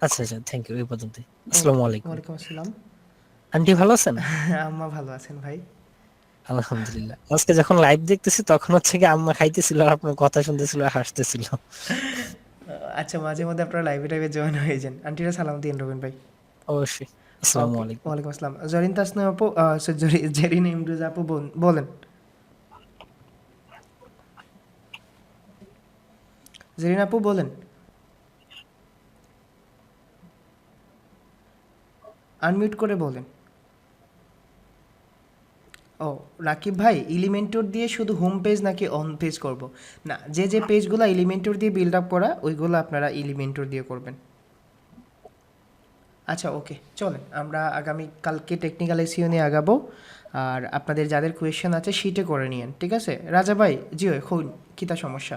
আচ্ছা আচ্ছা, থ্যাংক ইউ, এই পর্যন্তই। ওকে, আসসালামু আলাইকুম। ওয়ালাইকুম আসসালাম। আন্টি ভালো আছেন? আম্মা ভালো আছেন ভাই? আলহামদুলিল্লাহ। আজকে যখন লাইভ দেখতেছি তখন হচ্ছে কি আম্মা খাইতেছিল আর আপনার কথা শুনতেছিল আর হাসতেছিল। আচ্ছা, মাঝে মধ্যে আপনারা লাইভে টাইভে জয়েন হয়ে যান। আন্টিরা সালাম দিন রবিন ভাই। অবশ্যই। আসসালামু ওকে, আলাইকুম। ওয়ালাইকুম আসসালাম। জরিন তাসনিম আপু, জেরিন ইমরুজ আপু বলেন। জেরিন আপু বলেন। আনমিউট করে বলেন। ও, রাকিব ভাই, এলিমেন্টর দিয়ে শুধু হোম পেজ নাকি অন পেজ করব? না, যে যে পেজগুলো এলিমেন্টর দিয়ে বিল্ড আপ করা ওইগুলো আপনারা এলিমেন্টর দিয়ে করবেন। আচ্ছা, ওকে, চলেন আমরা আগামী কালকে টেকনিক্যাল এসইও নিয়ে আগাবো। আর আপনাদের যাদের কোয়েশ্চেন আছে শিটে করে নিয়েন, ঠিক আছে? রাজা ভাই, জি ওই খুন কিতা সমস্যা?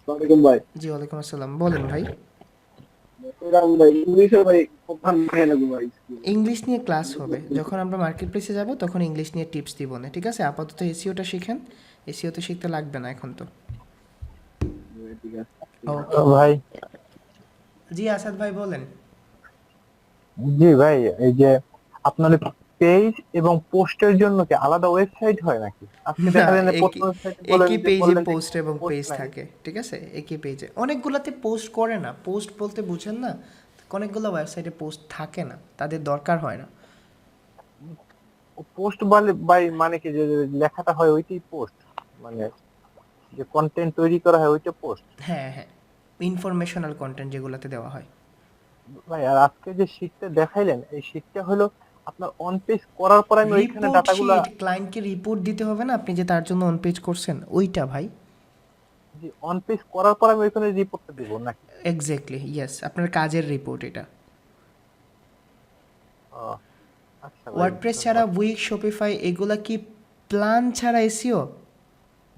ওয়ালাইকুম ভাই। জি ওয়ালাইকুম আসসালাম, বলেন ভাই। রাম ভাই ইংলিশে ভাই খুব ভালো লাগবে ভাই। ইংলিশ নিয়ে ক্লাস হবে যখন আমরা মার্কেট প্লেসে যাব, তখন ইংলিশ নিয়ে টিপস দিব না, ঠিক আছে? আপাতত এসইওটা শিখেন, এসইও তো শিখতে লাগবে না এখন তো। ঠিক আছে। ওকে ভাই, জি, আসাদ ভাই বলেন। জি ভাই, এই যে আপনাদের পেজ এবং পোস্টের জন্য কি আলাদা ওয়েবসাইট হয় নাকি? আজকে না, দেখা যায় যে পোস্ট একই ওয়েবসাইটে বলেন একই যে পেজে বললেন যে পোস্ট এবং পোস্ট পেজ নাই। থাকে, ঠিক আছে? একই পেজে অনেকগুলাতে পোস্ট করে না, পোস্ট বলতে বুঝেন না, অনেকগুলো ওয়েবসাইটে পোস্ট থাকে না, তাদের দরকার হয় না। পোস্ট বলে ভাই মানে কি যে যে লেখাটা হয় ওইটাই পোস্ট, মানে যে কন্টেন্ট তৈরি করা হয় ওইটা পোস্ট। হ্যাঁ হ্যাঁ, ইনফরমেশনাল কন্টেন্ট যেগুলোতে দেওয়া হয়। ভাই আর আজকে যে শীটটা দেখাইলেন এই শীটটা হলো আপনার অন পেজ করার পর আমি ওইখানে রিপোর্ট ডাটাগুলা শিট, ক্লায়েন্টকে রিপোর্ট দিতে হবে না, আপনি যে তার জন্য অন পেজ করছেন ওইটা ভাই। যে অন পেজ করার পর আমি ওইখানে রিপোর্টটা দিব নাকি? এক্স্যাক্টলি, ইয়েস, আপনার কাজের রিপোর্ট এটা। ও, আচ্ছা ভাই, ওয়ার্ডপ্রেস ছাড়া উইক, শপিফাই এগুলা কি প্ল্যান ছাড়া এসইও?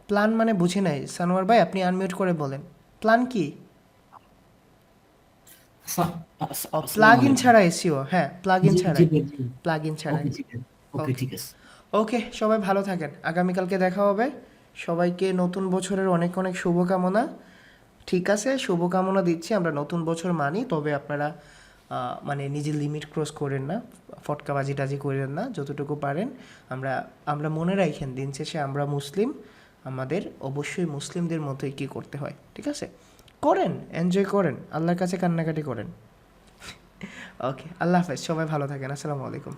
প্ল্যান মানে বুঝে নাই সানোয়ার ভাই, আপনি আনমিউট করে বলেন প্ল্যান কি? প্লাগ ইন ছাড়া এসইও, হ্যাঁ প্লাগ ইন ছাড়াই, প্লাগ ইন ছাড়াই। ওকে ঠিক আছে, ওকে, সবাই ভালো থাকেন, আগামীকালকে দেখা হবে। সবাইকে নতুন বছরের অনেক অনেক শুভকামনা। ঠিক আছে, শুভকামনা দিচ্ছি, আমরা নতুন বছর মানি, তবে আপনারা মানে নিজের লিমিট ক্রস করেন না, ফটকাবাজি টাজি করেন না, যতটুকু পারেন। আমরা আমরা মনে রাখেন দিন শেষে আমরা মুসলিম, আমাদের অবশ্যই মুসলিমদের মতোই কী করতে হয়, ঠিক আছে? করেন, এনজয় করেন, আল্লাহর কাছে কান্নাকাটি করেন। ওকে, আল্লাহ হাফেজ, সবাই ভালো থাকেন, আসসালামু আলাইকুম।